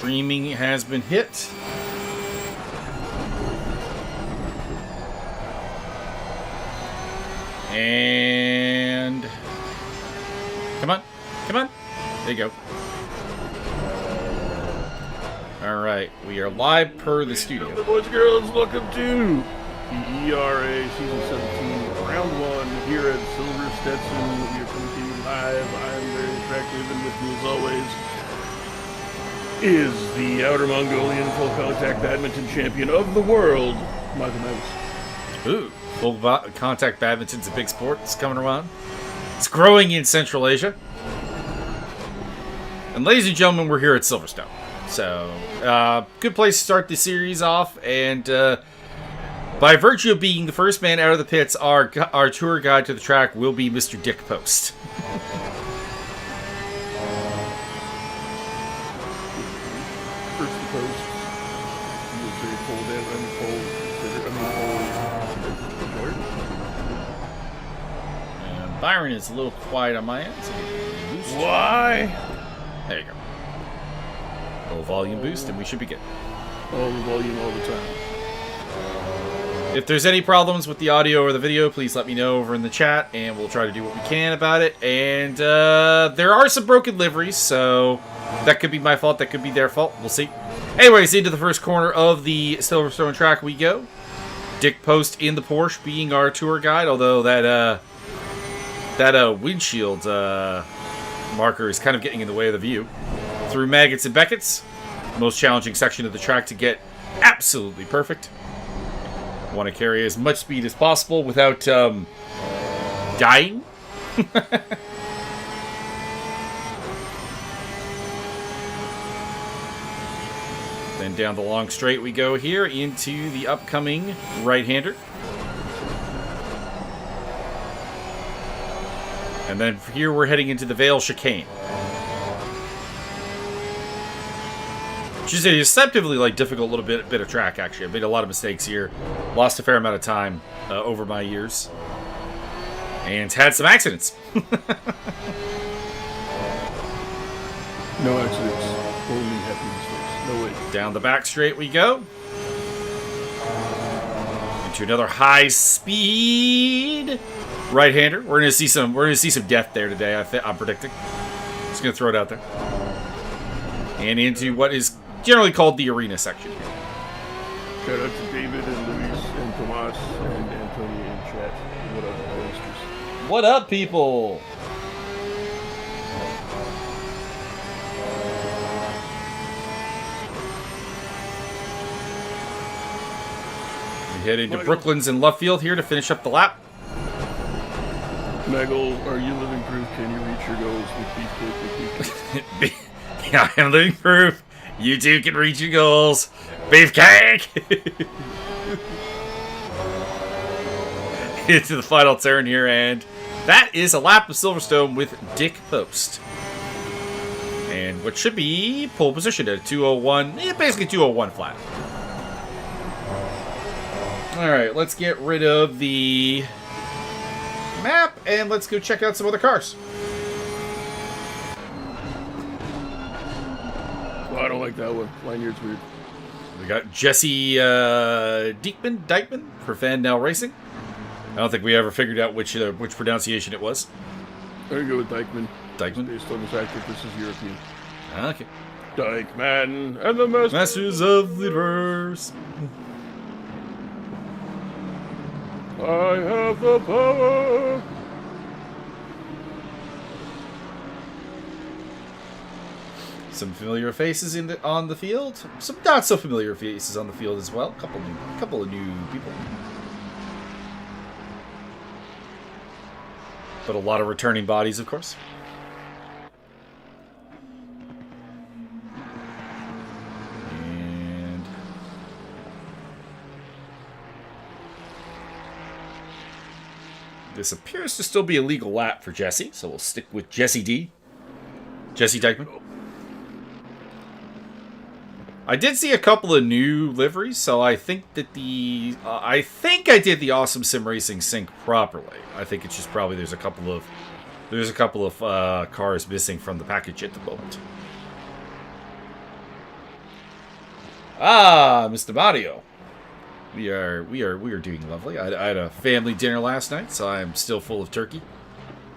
Streaming has been hit. And come on. There you go. Alright, we are live per the studio. The boys and girls, welcome to the ERA Season 17, Round 1 here at Silverstone. We are coming to you live. I am very attractive, and with me as always is the Outer Mongolian full contact badminton champion of the world, Michael Mavis. Ooh, full contact badminton's a big sport. It's coming around. It's growing in Central Asia. And ladies and gentlemen, we're here at Silverstone. So, good place to start the series off. And by virtue of being the first man out of the pits, our tour guide to the track will be Mr. Dick Post. First the post. He was very cold And Byron is a little quiet on my end. So why? there you go. A little volume boost, and we should be good. All the volume, all the time. If there's any problems with the audio or the video, please let me know over in the chat, and we'll try to do what we can about it. And there are some broken liveries, so that could be my fault, that could be their fault. We'll see. Anyways, into the first corner of the Silverstone track we go. Dick Post in the Porsche being our tour guide, although that windshield marker is kind of getting in the way of the view. Through Maggots and Beckett's, most challenging section of the track to get absolutely perfect. Want to carry as much speed as possible without dying. Then down the long straight we go here into the upcoming right-hander. And then here we're heading into the Vale Chicane. Which is a deceptively difficult little bit of track, actually. I've made a lot of mistakes here. Lost a fair amount of time over my years. And had some accidents. No accidents. Only happy mistakes. No way. Down the back straight we go. Into another high speed right-hander. We're gonna see some death there today, I'm predicting. Just gonna throw it out there. And into what is generally called the arena section here. Shout out to David and Luis and Tomas and Antonio in chat. What up, boasters? What up, people? We head into Brooklands and Luffield here to finish up the lap. Maggle, are you living proof? Can you reach your goals with beefcake? Yeah, I'm living proof. You too can reach your goals. Beefcake! Into the final turn here, and that is a lap of Silverstone with Dick Post. And what should be pole position at 201, basically 201 flat. Alright, let's get rid of the map, and let's go check out some other cars. Well, I don't like that one. Lanyard's weird. We got Jesse Dykman for Fan Now Racing. I don't think we ever figured out which pronunciation it was. I'm going to go with Dykeman. Dykeman? Based on the fact that this is European. Okay. Dykeman and the Masters of the Universe. I have the power. Some familiar faces on the field. Some not so familiar faces on the field as well. Couple of new people. But a lot of returning bodies, of course. And this appears to still be a legal lap for Jesse, so we'll stick with Jesse D. Jesse Dykman. I did see a couple of new liveries, so I think that I think I did the Awesome Sim Racing sync properly. I think it's just probably there's a couple of cars missing from the package at the moment. Ah, Mr. Mario. We are doing lovely. I had a family dinner last night, so I'm still full of turkey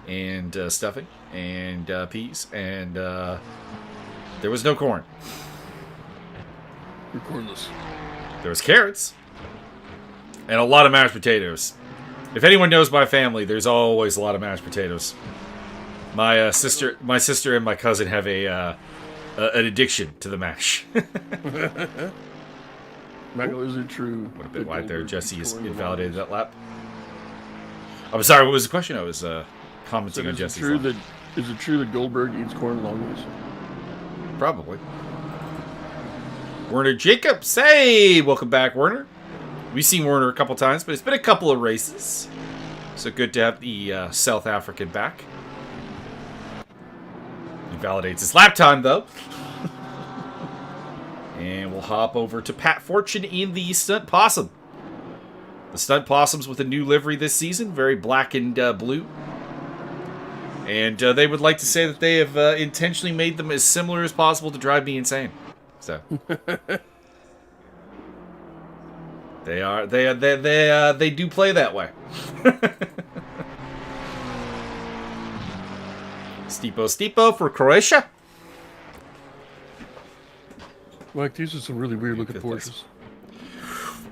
and stuffing and peas, and there was no corn. You're cornless. There was carrots and a lot of mashed potatoes. If anyone knows my family, there's always a lot of mashed potatoes. My sister and my cousin have an addiction to the mash. Michael, is it true? What a bit wide there. Jesse has invalidated that lap. I'm sorry, what was the question? I was commenting on Jesse's lap. Is it true that Goldberg eats corn long ways? Probably. Werner Jacobs. Hey, welcome back, Werner. We've seen Werner a couple times, but it's been a couple of races. So good to have the South African back. He validates his lap time, though. And we'll hop over to Pat Fortune in the Stunt Possum. The Stunt Possums with a new livery this season, very black and blue. And they would like to say that they have intentionally made them as similar as possible to drive me insane. So they do play that way. Stipo for Croatia. Mike, these are some really weird looking Porsches.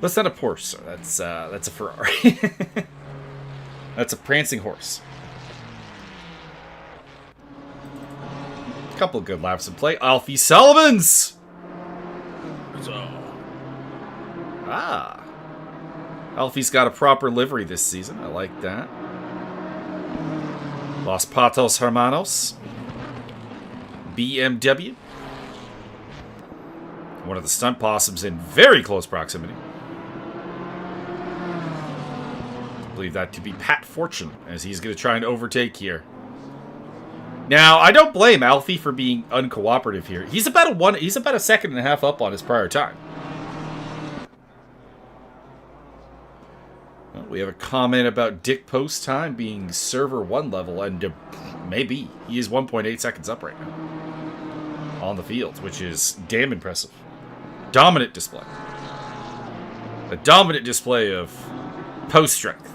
That's not a Porsche, sir. That's a Ferrari. That's a prancing horse. Couple of good laps in play. Alfie Solomons. Ah. Alfie's got a proper livery this season. I like that. Los Patos Hermanos. BMW. One of the Stunt Possums in very close proximity. I believe that to be Pat Fortune, as he's going to try and overtake here. Now, I don't blame Alfie for being uncooperative here. He's about a second and a half up on his prior time. Well, we have a comment about Dick Post time being server 1 level, and maybe he is 1.8 seconds up right now on the field, which is damn impressive. Dominant display. A dominant display of post strength.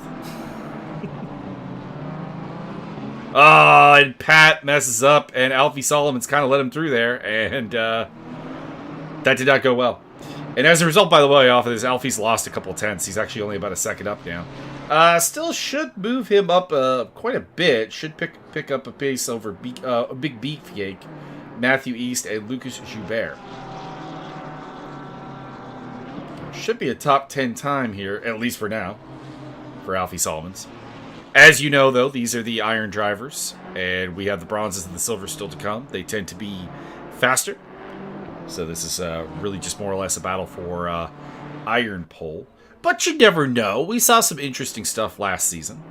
And Pat messes up, and Alfie Solomon's kind of let him through there, and that did not go well. And as a result, by the way, off of this, Alfie's lost a couple of tenths. He's actually only about a second up now. Still should move him up quite a bit. Should pick up a pace over Big Beefcake, Matthew East, and Lucas Joubert. Should be a top 10 time here, at least for now, for Alfie Solomons. As you know, though, these are the iron drivers, and we have the bronzes and the silvers still to come. They tend to be faster, so this is really just more or less a battle for iron pole. But you never know. We saw some interesting stuff last season.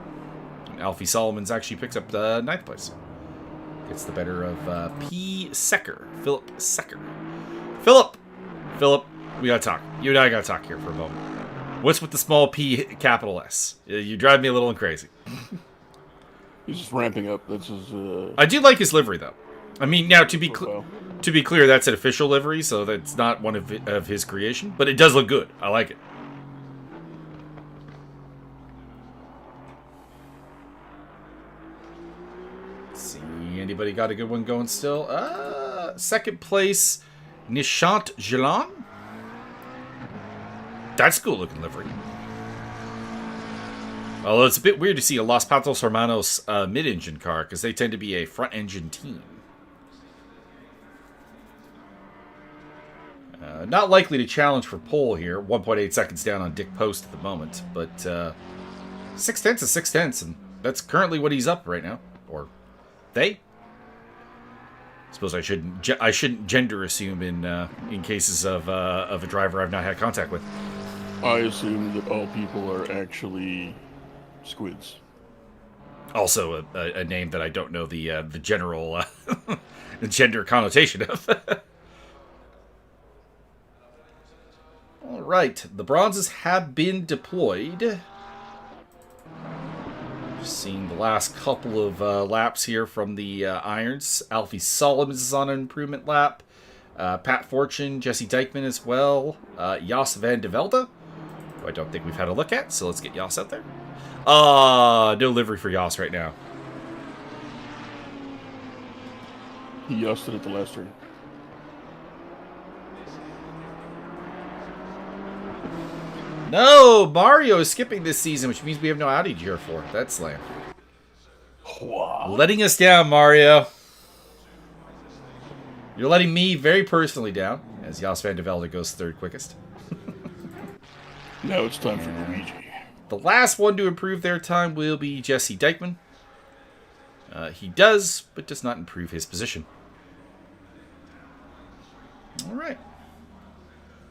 Alfie Solomons actually picks up the 9th place. Gets the better of Philip Secker. Philip, we gotta talk. You and I gotta talk here for a moment. What's with the small P, capital S? You drive me a little crazy. He's just ramping up. That's his. I do like his livery, though. I mean, now to be clear, that's an official livery, so that's not one of his creation. But it does look good. I like it. Let's see, anybody got a good one going still? Second place, Nishant Jalan. That's a cool looking livery. Although it's a bit weird to see a Los Patos Hermanos mid-engine car, because they tend to be a front-engine team. Not likely to challenge for pole here. 1.8 seconds down on Dick Post at the moment. But 6 tenths is 6 tenths, and that's currently what he's up right now. Or they. I suppose I shouldn't gender assume in cases of a driver I've not had contact with. I assume that all people are actually squids. Also, a name that I don't know the general the gender connotation of. All right, the bronzes have been deployed. Just seeing the last couple of laps here from the irons. Alfie Solomons is on an improvement lap. Pat Fortune, Jesse Dykeman as well. Jos van de Velde, who I don't think we've had a look at, so let's get Jos out there. No livery for Jos right now. He yosted at the last turn. No, Mario is skipping this season, which means we have no Audi to cheer for. That's lame. Wow. Letting us down, Mario. You're letting me very personally down, as Jos van de Velde goes third quickest. Now it's time for Luigi. The last one to improve their time will be Jesse Dykeman. He does, but does not improve his position. Alright.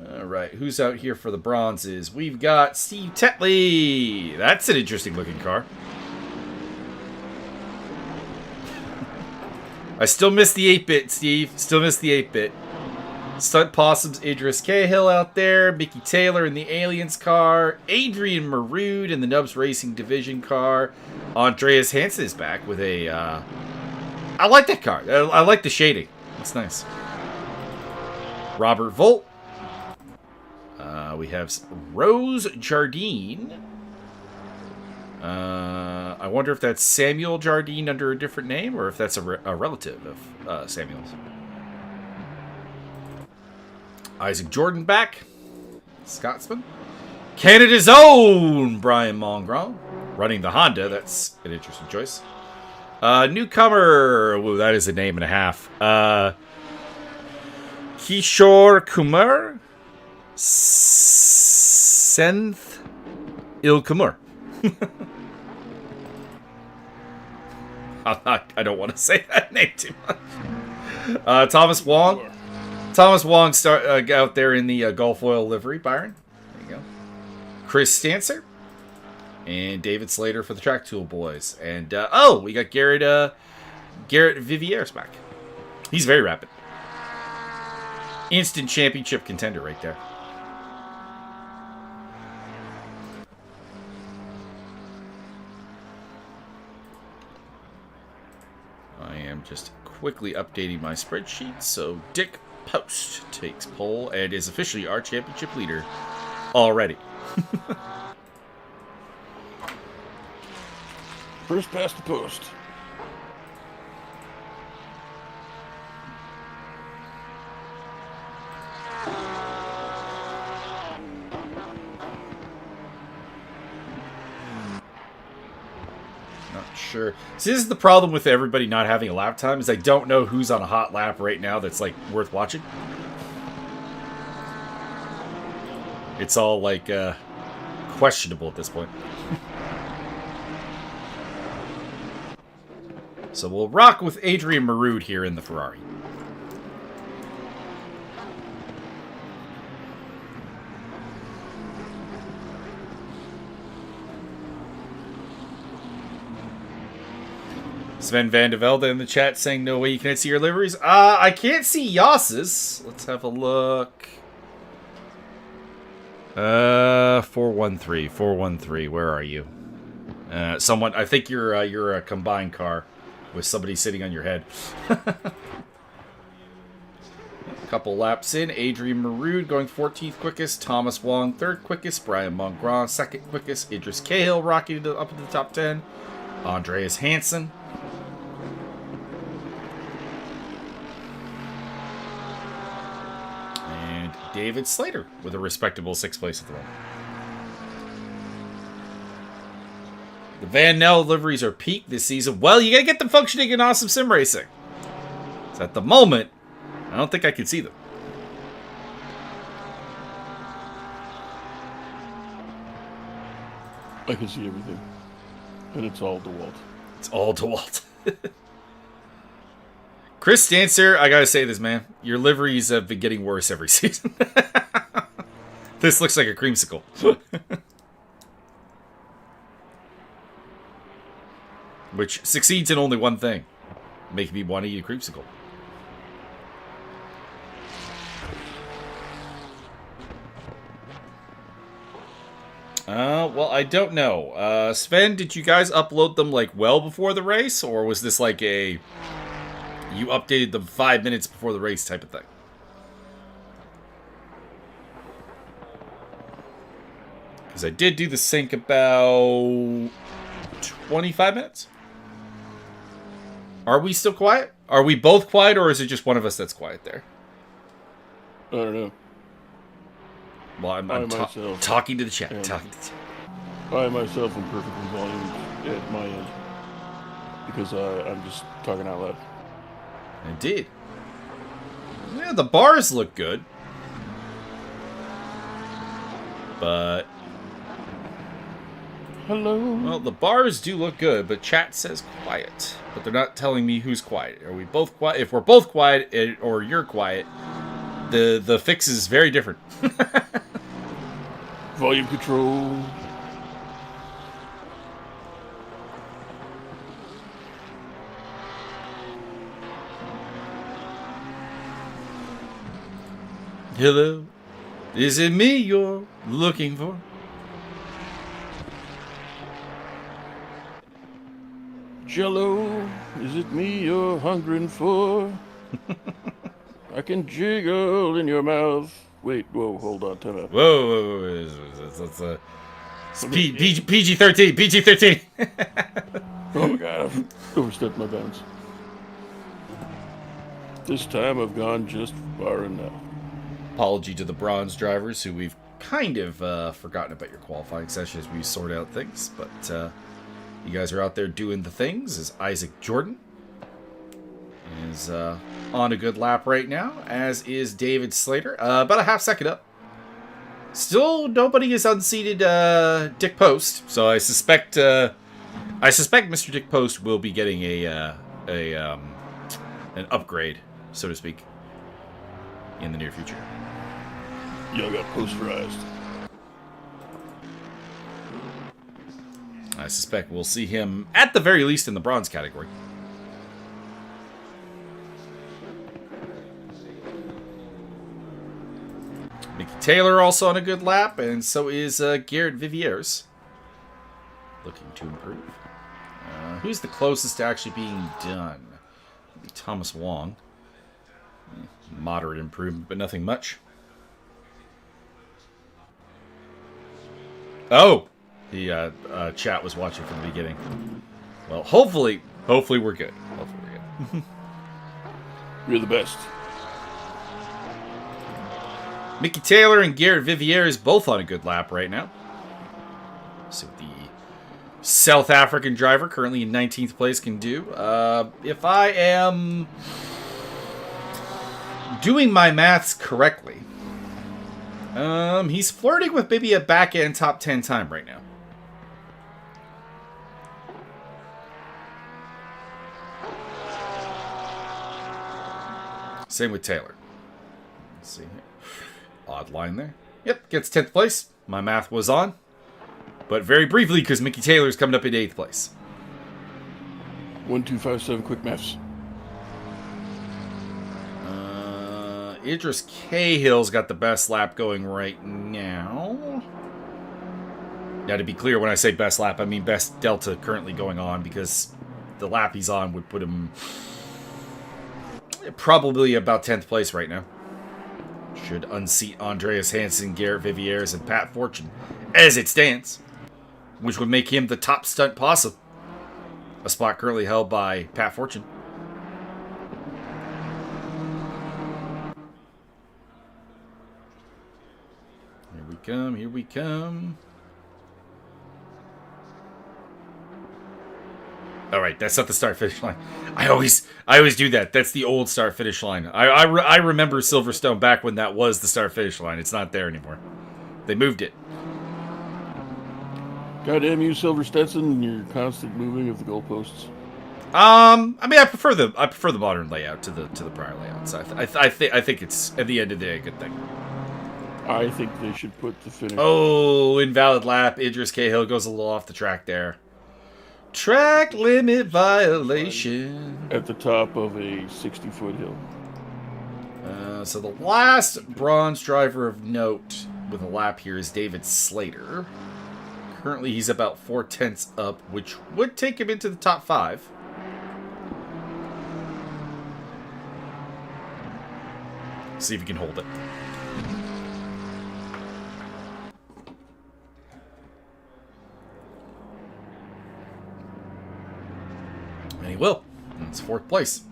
Alright, who's out here for the bronzes? We've got Steve Tetley. That's an interesting looking car. I still miss the 8-bit, Steve. Still miss the 8-bit. Stunt Possum's Idris Cahill out there. Mickey Taylor in the Aliens car. Adrian Marood in the Nubs Racing Division car. Andreas Hansen is back with a... I like that car. I like the shading. It's nice. Robert Volt. We have Rose Jardine. I wonder if that's Samuel Jardine under a different name, or if that's a relative of Samuel's. Isaac Jordan back. Scotsman. Canada's own Brian Mongrand. Running the Honda. That's an interesting choice. Newcomer. Ooh, that is a name and a half. Kishore Kumar. Senth Ilkumar. I don't want to say that name too much. Thomas Wong. Thomas Wong out there in the Gulf Oil livery, Byron. There you go. Chris Stancer. And David Slater for the Track Tool Boys. And, we got Garrett Vivieres back. He's very rapid. Instant championship contender right there. I am just quickly updating my spreadsheet. So Dick Post takes pole and is officially our championship leader already. First past the post. Sure. See, this is the problem with everybody not having a lap time, is I don't know who's on a hot lap right now that's, like, worth watching. It's all, like, questionable at this point. So we'll rock with Adrian Marood here in the Ferrari. Sven van de Velde in the chat saying, no way you can't see your liveries. I can't see Yas's. Let's have a look. 413. Where are you? Someone, I think you're a combined car with somebody sitting on your head. Couple laps in. Adrian Marood going 14th quickest. Thomas Wong 3rd quickest. Brian Mongrand 2nd quickest. Idris Cahill rocking up into the top 10. Andreas Hansen. David Slater with a respectable 6th place at the moment. The Van Nell liveries are peaked this season. Well, you gotta get them functioning in Awesome Sim Racing. So at the moment, I don't think I can see them. I can see everything. And it's all DeWalt. It's all DeWalt. Chris Stancer, I gotta say this, man. Your liveries have been getting worse every season. This looks like a creamsicle. Which succeeds in only one thing. Making me want to eat a creamsicle. Well, I don't know. Sven, did you guys upload them, like, well before the race? Or was this like a... You updated them 5 minutes before the race type of thing? Because I did do the sync about 25 minutes. Are we still quiet? Are we both quiet, or is it just one of us that's quiet there? I don't know. Well, I'm talking to the chat. Talking to the chat. I myself am perfectly volumed at my end. Because I'm just talking out loud. Indeed. Yeah, the bars look good. But... Hello? Well, the bars do look good, but chat says quiet. But they're not telling me who's quiet. Are we both quiet? If we're both quiet, or you're quiet, the fix is very different. Volume control. Hello? Is it me you're looking for? Jello, is it me you're hungering for? I can jiggle in your mouth. Wait, whoa, hold on, time out. Whoa. It's PG-13, PG-13. Oh my god, I've overstepped my bounds. This time I've gone just far enough. Apology to the bronze drivers who we've kind of forgotten about your qualifying session as we sort out things, but you guys are out there doing the things. As Isaac Jordan is on a good lap right now, as is David Slater. About a half second up. Still, nobody has unseated Dick Post, so I suspect Mr. Dick Post will be getting an upgrade, so to speak, in the near future. Y'all got posterized. I suspect we'll see him, at the very least, in the bronze category. Mickey Taylor also on a good lap, and so is Garrett Viviers. Looking to improve. Who's the closest to actually being done? Maybe Thomas Wong. Moderate improvement, but nothing much. Oh! The chat was watching from the beginning. Well, hopefully we're good. Hopefully we're good. You're the best. Mickey Taylor and Garrett Viviers both on a good lap right now. So the South African driver, currently in 19th place, can do. If I am doing my maths correctly, he's flirting with maybe a back-end top 10 time right now. Same with Taylor. Let's see here. Odd line there. Yep, gets 10th place. My math was on. But very briefly, because Mickey Taylor's coming up in 8th place. 1, 2, 5, 7, quick maths. Idris Cahill's got the best lap going right now. Now, to be clear, when I say best lap, I mean best delta currently going on, because the lap he's on would put him probably about 10th place right now. Should unseat Andreas Hansen, Garrett Viviers, and Pat Fortune as it stands, which would make him the top stunt possum. A spot currently held by Pat Fortune. Here we come. All right, that's not the start-finish line. I always do that. That's the old start-finish line. I remember Silverstone back when that was the start-finish line. It's not there anymore. They moved it. Goddamn you, Silver Stetson, and your constant moving of the goalposts. I mean, I prefer the modern layout to the prior layouts. I think it's at the end of the day a good thing. I think they should put the finish. Oh, invalid lap. Idris Cahill goes a little off the track there. Track limit violation. At the top of a 60-foot hill. So the last bronze driver of note with a lap here is David Slater. Currently, he's about 4/10 up, which would take him into the top 5. See if he can hold it. He will. And it's 4th place.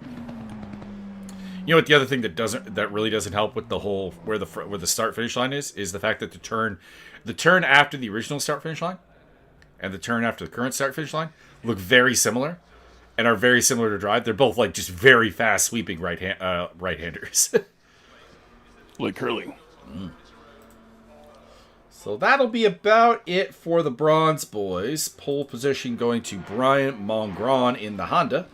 You know what? The other thing that really doesn't help with the whole where the start finish line is the fact that the turn after the original start finish line and the turn after the current start finish line look very similar and are very similar to drive. They're both like just very fast sweeping right-handers. Like curling. So that'll be about it for the bronze boys. Pole position going to Brian Mongron in the Honda.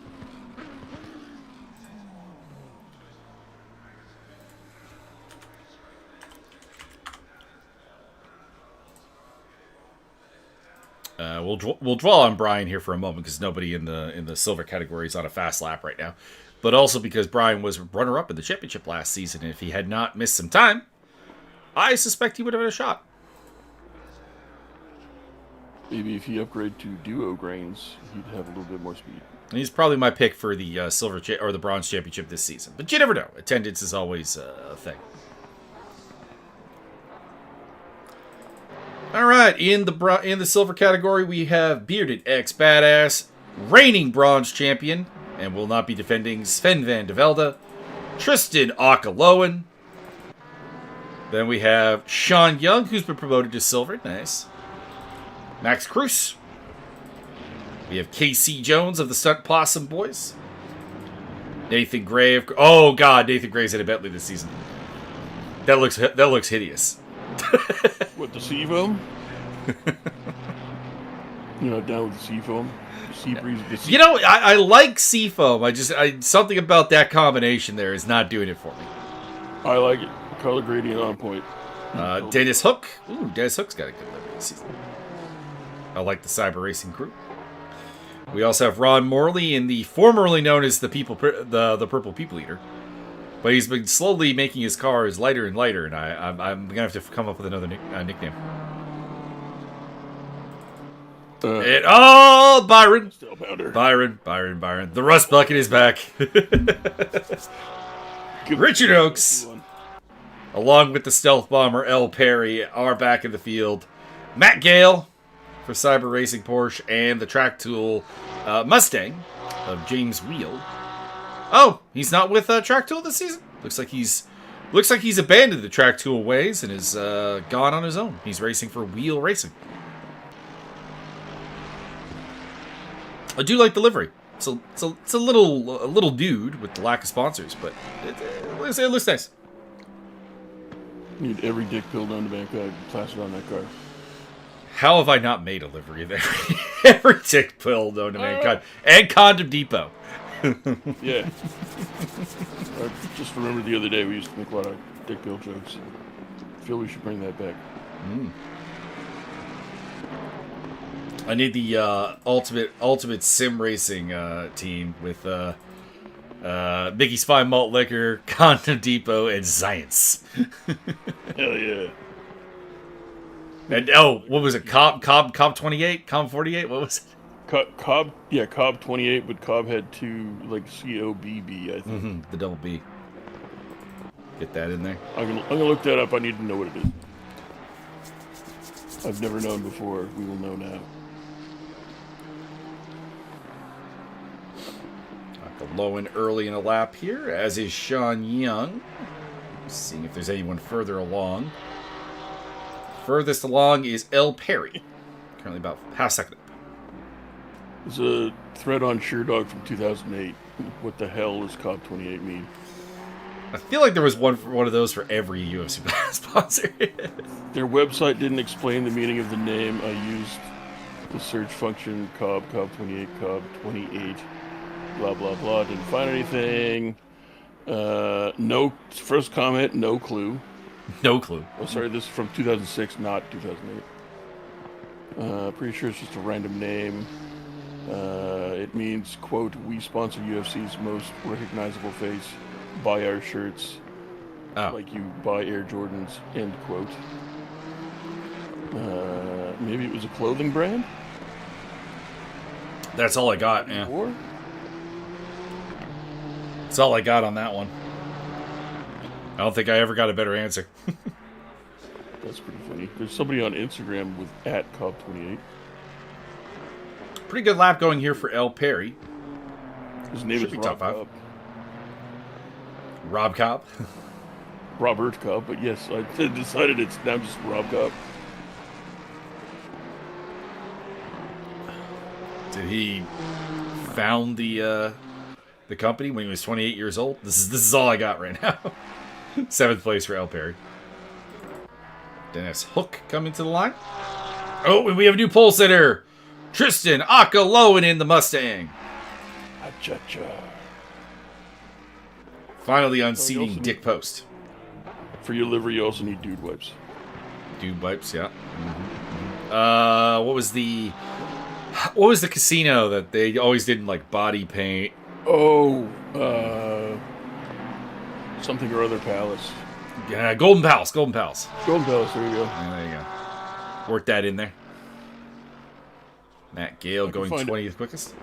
We'll dwell on Brian here for a moment because nobody in the silver category is on a fast lap right now, but also because Brian was runner-up in the championship last season, and if he had not missed some time, I suspect he would have had a shot. Maybe if he upgraded to duo grains, he'd have a little bit more speed. He's probably my pick for the silver or the bronze championship this season, but you never know. Attendance is always a thing. All right, in the silver category, we have Bearded X Badass, reigning bronze champion, and will not be defending Sven van de Velde, Tristan Akaloan. Then we have Sean Young, who's been promoted to silver. Nice. Max Cruz. We have KC Jones of the Stunt Possum Boys. Nathan Gray. Oh God, Nathan Gray's in a Bentley this season. That looks hideous. What, the sea foam? You're not down with the sea foam? Sea breeze. You know, I like Seafoam. Something about that combination there is not doing it for me. I like it. Color gradient on point. Dennis Hook. Ooh, Dennis Hook's got a good livery this season. I like the Cyber Racing crew. We also have Ron Morley in the formerly known as the Purple People Eater. But he's been slowly making his cars lighter and lighter, and I'm going to have to come up with another nickname. Byron. Still powder. Byron. The Rust Bucket is back. Richard Oakes, along with the Stealth Bomber L. Perry, are back in the field. Matt Gale for Cyber Racing Porsche, and the Track Tool Mustang of James Wheel. Oh, he's not with Track Tool this season? Looks like he's abandoned the Track Tool ways and is gone on his own. He's racing for Wheel Racing. I do like the livery. It's a little dude with the lack of sponsors, but it looks nice. Need every dick pill known to mankind plastered on that car. How have I not made a livery of every dick pill known to mankind? And Condom Depot. Yeah. I just remembered the other day we used to make a lot of dick pill jokes. I feel we should bring that back. I need the ultimate sim racing team with Mickey's Fine Malt Liquor, Condom Depot, and Science. Hell yeah. And what was it? Cobb 28, Cobb 48. What was it? Cobb 28, but Cobb had two, like COBB, I think. The double B. Get that in there. I'm gonna look that up. I need to know what it is. I've never known before. We will know now. Low and early in a lap here, as is Sean Young. Seeing if there's anyone further along. Furthest along is L. Perry. Currently about half second up. There's a thread on SureDog from 2008. What the hell does Cobb 28 mean? I feel like there was one of those for every UFC sponsor. Their website didn't explain the meaning of the name. I used the search function Cobb 28, Cobb 28. Blah, blah, blah. Didn't find anything. No. First comment, no clue. No clue. Oh, sorry, this is from 2006, not 2008. Pretty sure it's just a random name. It means, quote, we sponsor UFC's most recognizable face. Buy our shirts. Oh. Like you buy Air Jordans, end quote. Maybe it was a clothing brand? That's all I got, yeah. Or? That's all I got on that one. I don't think I ever got a better answer. That's pretty funny. There's somebody on Instagram with @Cobb28. Pretty good lap going here for L. Perry. His name Should is be Rob top 5. Cobb. Rob Cobb. Robert Cobb, but yes, I decided it's now just Rob Cobb. Did he found the company when he was 28 years old? This is all I got right now. 7th place for El Perry. Dennis Hook coming to the line. Oh, and we have a new pole sitter. Tristan Akaloan in the Mustang. Cha-cha. Finally unseating Dick Post. For your liver, you also need dude wipes. Dude wipes, yeah. Mm-hmm. What was the casino that they always did in like body paint? Oh, something or other palace. Yeah, Golden Palace. Golden Palace, there you go. Yeah, there you go. Work that in there. Matt Gale going 20th quickest.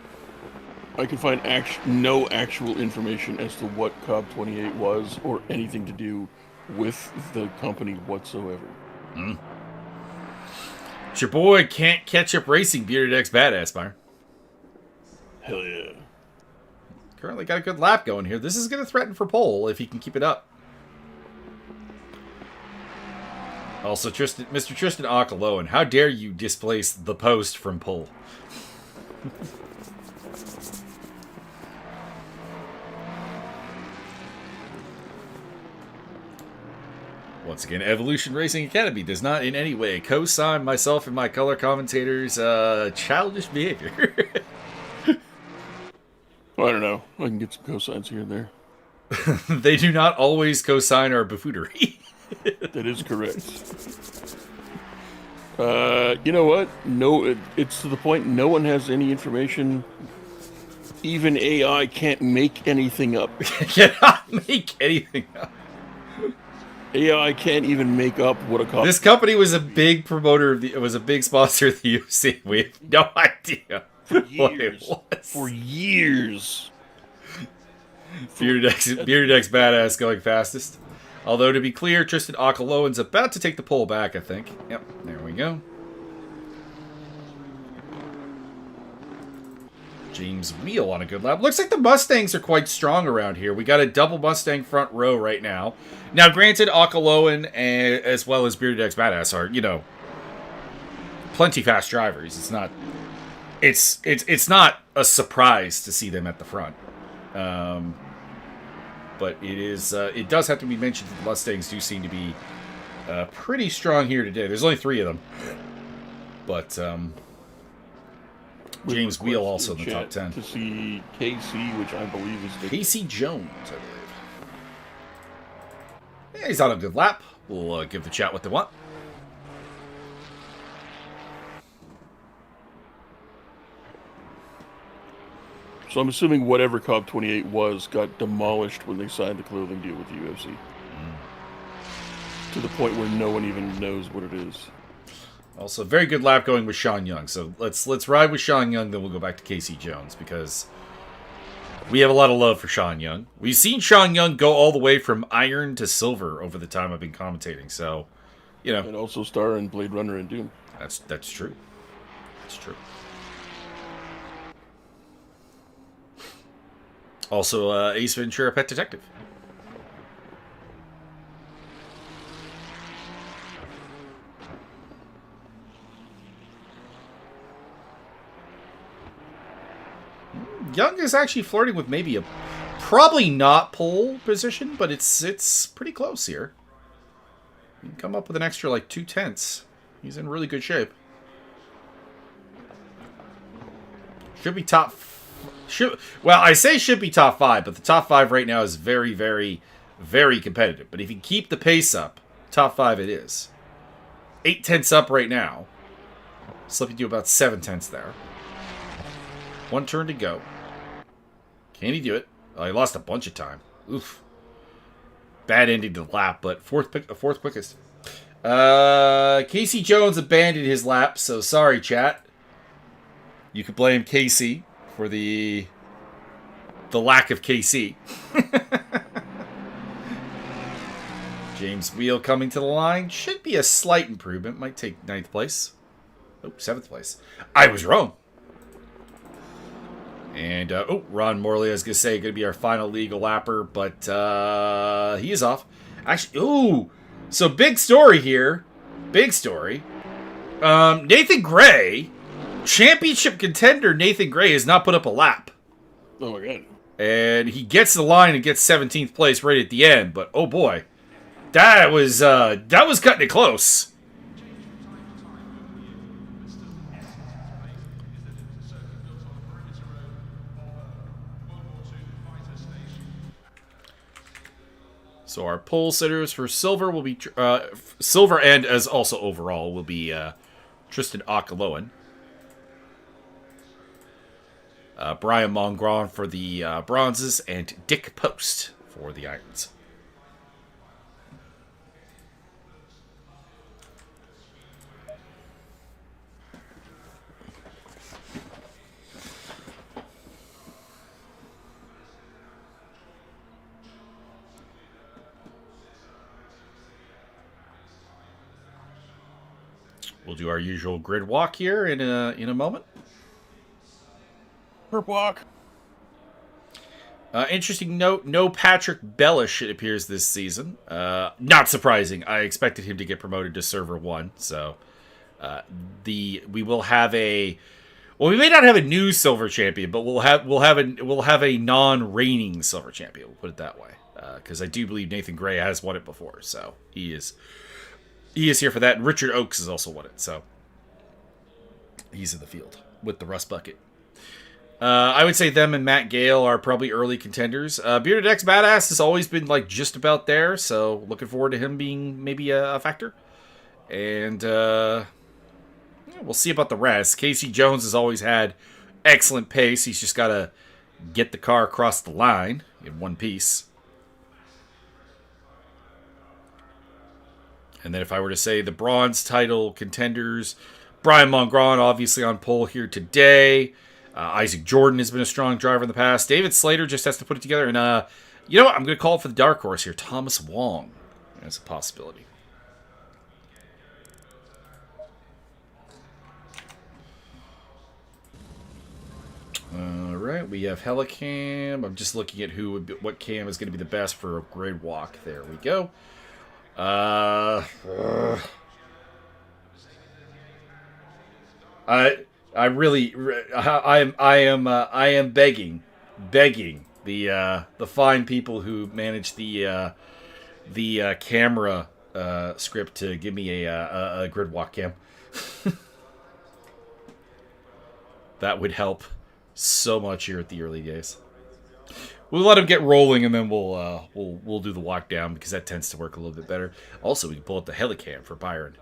I can find no actual information as to what Cobb 28 was or anything to do with the company whatsoever. It's your boy Can't Catch Up Racing, Bearded X Badass, Byron. Hell yeah. Currently got a good lap going here. This is going to threaten for pole if he can keep it up. Also, Mr. Tristan Akaloan, how dare you displace the post from pole? Once again, Evolution Racing Academy does not in any way co-sign myself and my color commentators' childish behavior. I don't know. I can get some cosigns here and there. They do not always co-sign our buffoonery. That is correct. You know what? No, it's to the point no one has any information. Even AI can't make anything up. Cannot make anything up. AI can't even make up what a cop. This company was a big promoter of it was a big sponsor of the UFC. We have no idea For what years. it was. For years. Bearded X Badass going fastest. Although, to be clear, Tristan Akaloan's about to take the pole back, I think. Yep, there we go. James Wheel on a good lap. Looks like the Mustangs are quite strong around here. We got a double Mustang front row right now. Now, granted, Akaloan as well as Bearded X Badass are, plenty fast drivers. It's not... It's not a surprise to see them at the front. But it is. It does have to be mentioned that the Mustangs do seem to be pretty strong here today. There's only 3 of them, but James Wheel also in the top 10. To see KC, which I believe is Casey Jones, I believe. Yeah, he's on a good lap. We'll give the chat what they want. So I'm assuming whatever Cobb 28 was got demolished when they signed the clothing deal with the UFC. To the point where no one even knows what it is. Also, very good lap going with Sean Young. So let's ride with Sean Young, then we'll go back to Casey Jones because we have a lot of love for Sean Young. We've seen Sean Young go all the way from iron to silver over the time I've been commentating. So, and also star in Blade Runner and Doom. That's true. That's true. Also, Ace Ventura Pet Detective. Young is actually flirting with maybe probably not pole position, but it's pretty close here. You can come up with an extra like 2/10. He's in really good shape. Should be top. Well, I say should be top 5, but the top 5 right now is very, very, very competitive. But if you keep the pace up, top 5 it is. 8/10 up right now. Slipping to about 7/10 there. 1 turn to go. Can he do it? Oh, he lost a bunch of time. Oof. Bad ending to the lap, but fourth quickest. Casey Jones abandoned his lap, so sorry, chat. You could blame Casey for the lack of KC. James Wheel coming to the line. Should be a slight improvement. Might take 9th place. Oh, 7th place. I was wrong. And, Ron Morley, I was going to say, going to be our final legal lapper, but he is off. Actually, so big story here. Big story. Nathan Gray, championship contender Nathan Gray, has not put up a lap. Oh, my God. And he gets the line and gets 17th place right at the end, but oh boy. That was cutting it close. So our pole sitters for silver will be silver, and as also overall will be Tristan Akaloan. Brian Mongron for the bronzes, and Dick Post for the irons. We'll do our usual grid walk here in a moment. Herp walk. Interesting note, no Patrick Bellish, it appears, this season. Not surprising. I expected him to get promoted to Server 1, so we will have a... Well, we may not have a new silver champion, but we'll have a non-reigning silver champion. We'll put it that way, because I do believe Nathan Gray has won it before, so he is here for that. And Richard Oakes has also won it, so he's in the field with the Rust Bucket. I would say them and Matt Gale are probably early contenders. Bearded X Badass has always been like just about there, so looking forward to him being maybe a factor. And we'll see about the rest. Casey Jones has always had excellent pace. He's just got to get the car across the line in one piece. And then if I were to say the bronze title contenders, Brian Mongron obviously on pole here today. Isaac Jordan has been a strong driver in the past. David Slater just has to put it together. And you know what? I'm going to call it for the dark horse here. Thomas Wong as a possibility. All right, we have Helicam. I'm just looking at what cam is going to be the best for a grid walk. There we go. I am begging the fine people who manage the camera script to give me a grid walk cam. That would help so much here at the early days. We'll let him get rolling, and then we'll do the walk down, because that tends to work a little bit better. Also, we can pull up the Helicam for Byron.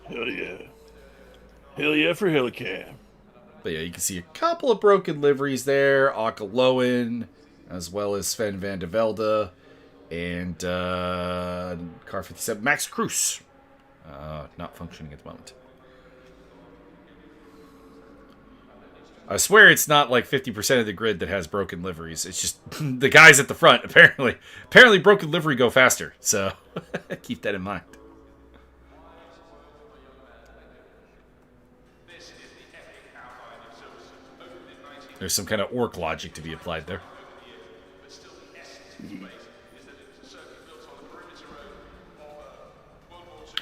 Hell yeah. Hell yeah for Helicam. But yeah, you can see a couple of broken liveries there. Akaloan, as well as Sven van de Velde, and car 57, Max Cruz. Not functioning at the moment. I swear it's not like 50% of the grid that has broken liveries. It's just the guys at the front, apparently. Apparently broken livery go faster, so keep that in mind. There's some kind of orc logic to be applied there.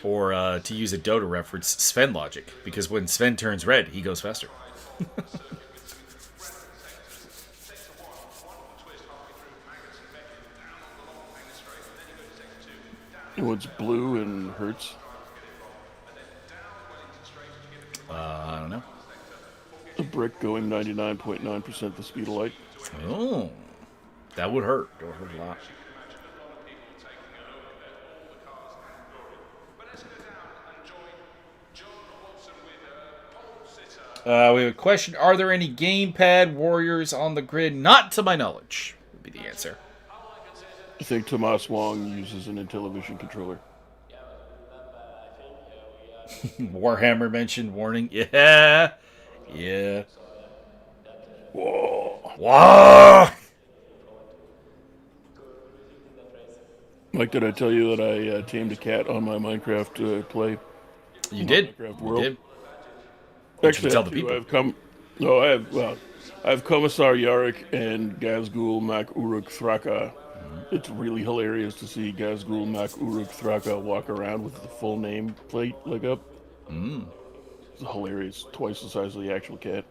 Or, to use a Dota reference, Sven logic. Because when Sven turns red, he goes faster. What's blue and hurts? I don't know. A brick going 99.9% the speed of light. Oh, that would hurt. That would hurt a lot. We have a question. Are there any gamepad warriors on the grid? Not to my knowledge, would be the answer. I think Tomas Wong uses an Intellivision controller. Warhammer mentioned warning. Yeah. Yeah. Whoa. Whoa! Mike, did I tell you that I tamed a cat on my Minecraft play? You did. Minecraft You world. did. Actually, tell the people. I've come. No, I have. Well, I have Commissar Yarrick and Gazgul Mac Uruk Thraka. It's really hilarious to see Gazgul Mac Uruk Thraka walk around with the full name plate leg up. It's hilarious. Twice the size of the actual cat.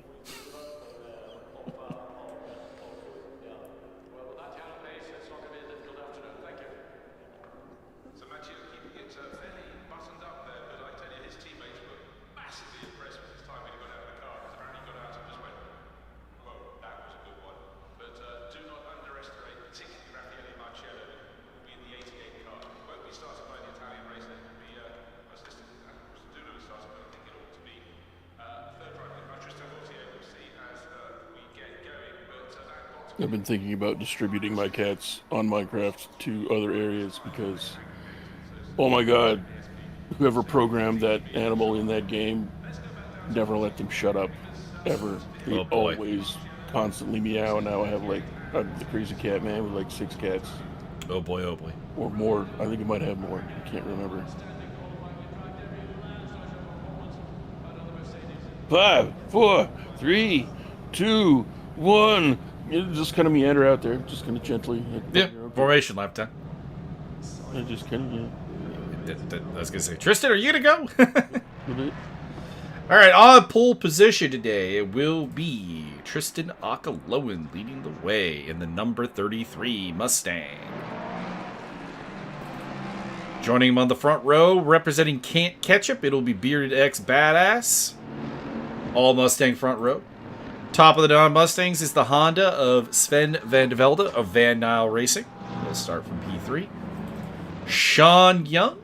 I've been thinking about distributing my cats on Minecraft to other areas because, oh my god, whoever programmed that animal in that game never let them shut up, ever. They Oh, boy. always constantly meow, and now I have like, I'm the crazy cat man with like 6 cats. Oh boy, oh boy. Or more. I think it might have more. I can't remember. 5, 4, 3, 2, 1. You just kind of meander out there, just kind of gently. Yeah, formation lap time. I just kind of, I was gonna say, Tristan, are you gonna go? yeah. All right, on pole position today, it will be Tristan Akaloan leading the way in the number 33 Mustang. Joining him on the front row, representing Can't Ketchup, it'll be Bearded X Badass. All Mustang front row. Top of the non-Mustangs is the Honda of Sven Van de Velde of Van Nile Racing. We'll start from P3. Sean Young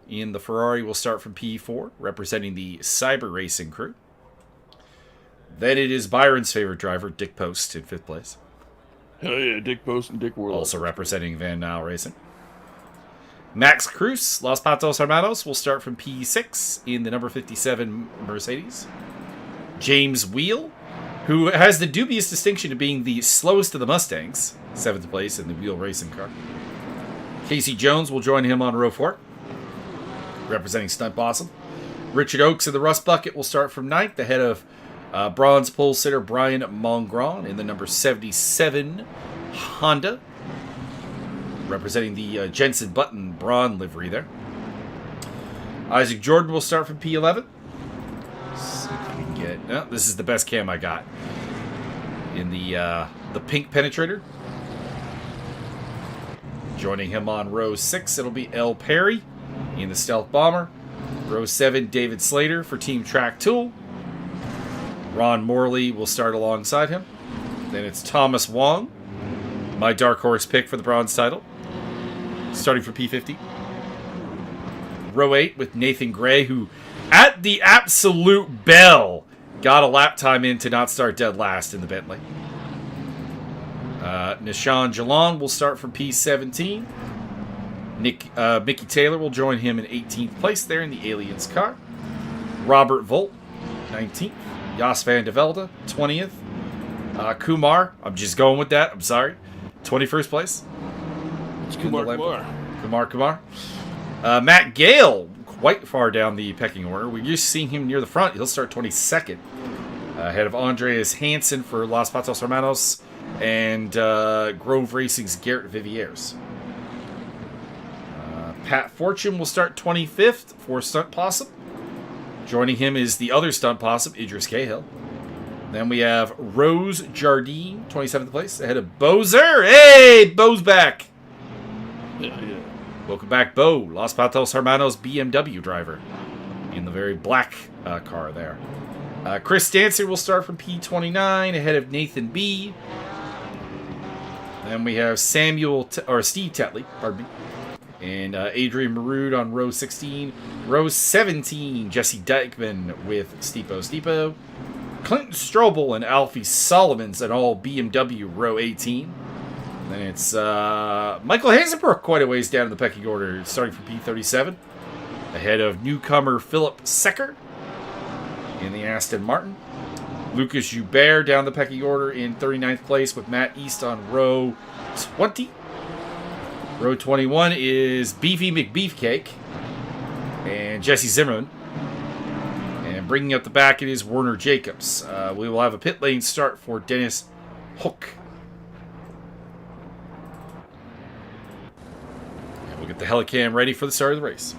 in the Ferrari will start from P4, representing the Cyber Racing crew. Then it is Byron's favorite driver, Dick Post, in 5th place. Hell yeah, Dick Post and Dick Warlock. Also representing Van Nile Racing. Max Cruz, Los Patos Hermanos, will start from P6 in the number 57 Mercedes. James Wheel, who has the dubious distinction of being the slowest of the Mustangs, 7th place in the wheel racing car. Casey Jones will join him on row 4, representing Stunt Possum. Richard Oakes in the Rust Bucket will start from 9th, ahead of bronze pole sitter Brian Mongron in the number 77 Honda, representing the Jensen Button Braun livery there. Isaac Jordan will start from P11. See if we can get... No, this is the best cam I got. In the pink penetrator. Joining him on row 6, it'll be L. Perry in the Stealth Bomber. Row 7, David Slater for Team Track Tool. Ron Morley will start alongside him. Then it's Thomas Wong, my dark horse pick for the bronze title, starting for P50. Row 8 with Nathan Gray, who, at the absolute bell, got a lap time in to not start dead last in the Bentley. Nishan Jalon will start from P17. Mickey Taylor will join him in 18th place there in the Aliens car. Robert Volt, 19th. Jos van de Velde, 20th. Kumar, I'm just going with that, I'm sorry. 21st place. It's Kumar. Kumar. Matt Gale, quite far down the pecking order. We're used to seeing him near the front. He'll start 22nd. Ahead of Andreas Hansen for Los Patos Hermanos and Grove Racing's Garrett Viviers. Pat Fortune will start 25th for Stunt Possum. Joining him is the other Stunt Possum, Idris Cahill. Then we have Rose Jardine, 27th place, ahead of Bozer. Hey, Bo's back. Yeah. Welcome back, Bo. Los Patos Hermanos BMW driver in the very black car there. Chris Dancer will start from P29, ahead of Nathan B. Then we have Steve Tetley, pardon me. And Adrian Marood on row 16. Row 17, Jesse Dykeman with Steepo. Clinton Strobel and Alfie Solomons at all BMW row 18. Then it's Michael Hazenbrook quite a ways down in the pecking order, starting from P37. Ahead of newcomer Philip Secker in the Aston Martin. Lucas Joubert down the pecking order in 39th place with Matt East on row 20. Row 21 is Beefy McBeefcake and Jesse Zimmerman. And And bringing up the back, it is Werner Jacobs. We will have a pit lane start for Dennis Hook. And we'll get the Helicam ready for the start of the race.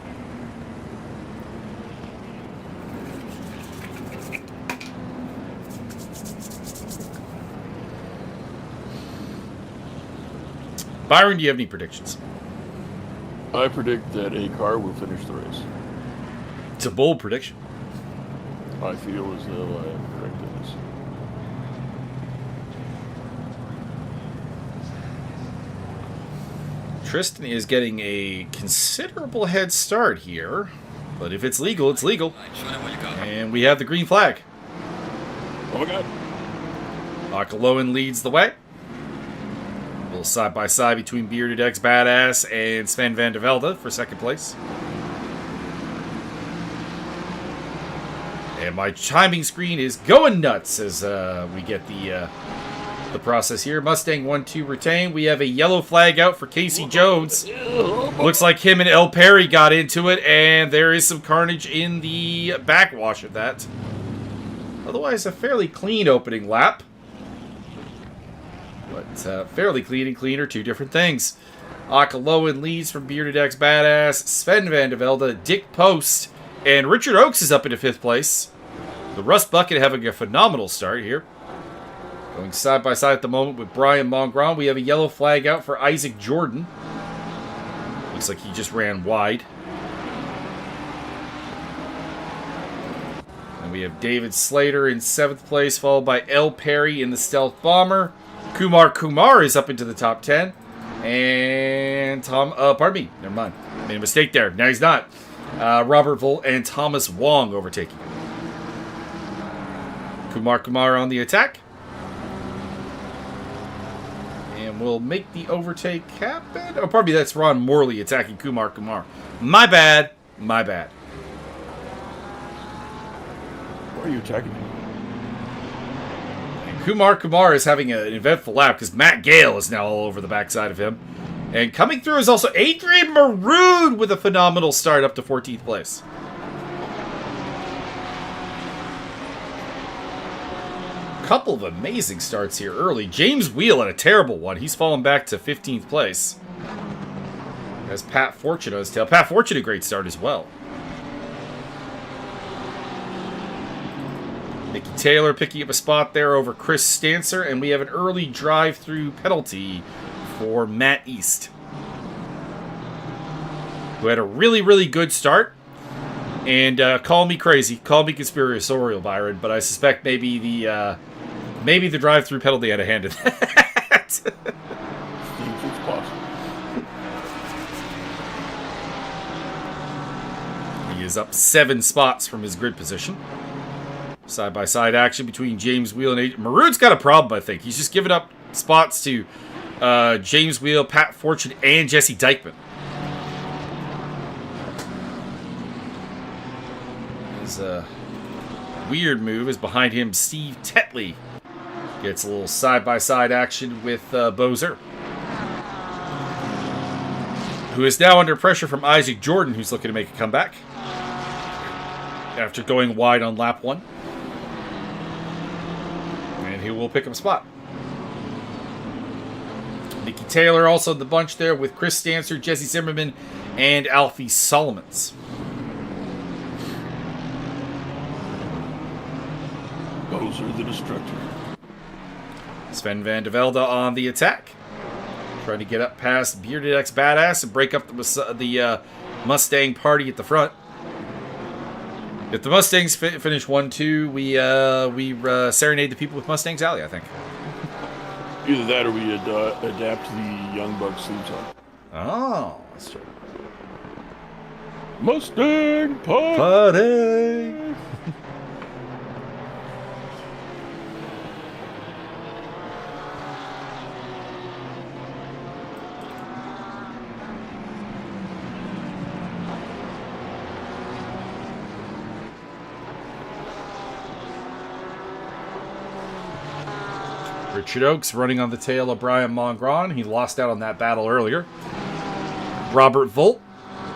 Byron, do you have any predictions? I predict that a car will finish the race. It's a bold prediction. I feel as though I am correct in this. Tristan is getting a considerable head start here. But if it's legal, it's legal. And we have the green flag. Oh my god. Akaloan leads the way. A little side-by-side between Bearded X Badass and Sven van der Velde for second place. And my timing screen is going nuts as we get the process here. Mustang 1-2 retain. We have a yellow flag out for Casey Jones. Looks like him and El Perry got into it, and there is some carnage in the backwash of that. Otherwise, a fairly clean opening lap. But fairly clean and clean are two different things. Akaloan leads from Bearded X Badass, Sven van der Velde, Dick Post, and Richard Oakes is up into 5th place. The Rust Bucket having a phenomenal start here. Going side by side at the moment with Brian Mongrand. We have a yellow flag out for Isaac Jordan. Looks like he just ran wide. And we have David Slater in 7th place, followed by El Perry in the Stealth Bomber. Kumar is up into the top 10. And pardon me, never mind. Made a mistake there. Now he's not. Robert Volt and Thomas Wong overtaking. Kumar on the attack. And we'll make the overtake happen. Oh, pardon me, that's Ron Morley attacking Kumar. My bad. Why are you attacking me? Kumar is having an eventful lap because Matt Gale is now all over the backside of him. And coming through is also Adrian Maroon with a phenomenal start up to 14th place. Couple of amazing starts here early. James Wheel had a terrible one. He's fallen back to 15th place. As Pat Fortune on his tail. Pat Fortune, a great start as well. Nicky Taylor picking up a spot there over Chris Stancer, and we have an early drive-through penalty for Matt East, who had a really, really good start. And call me crazy, call me conspiratorial, Byron, but I suspect maybe the drive-through penalty had a hand in that. It's possible. He is up 7 spots from his grid position. Side-by-side action between James Wheel and Maroon's got a problem, I think. He's just giving up spots to James Wheel, Pat Fortune, and Jesse Dykeman. His weird move is behind him. Steve Tetley gets a little side-by-side action with Bozer, who is now under pressure from Isaac Jordan, who's looking to make a comeback after going wide on lap 1. And he will pick up a spot. Nicky Taylor also in the bunch there with Chris Stancer, Jesse Zimmerman, and Alfie Solomons. Bozer the Destructor. Sven van der Velde on the attack. Trying to get up past Bearded X Badass and break up the Mustang party at the front. If the Mustangs finish 1-2, we serenade the people with Mustangs Alley, I think. Either that or we adapt the Young Bucks theme song. Oh, that's true. Mustang Party! Richard Oakes running on the tail of Brian Mongrand. He lost out on that battle earlier. Robert Volt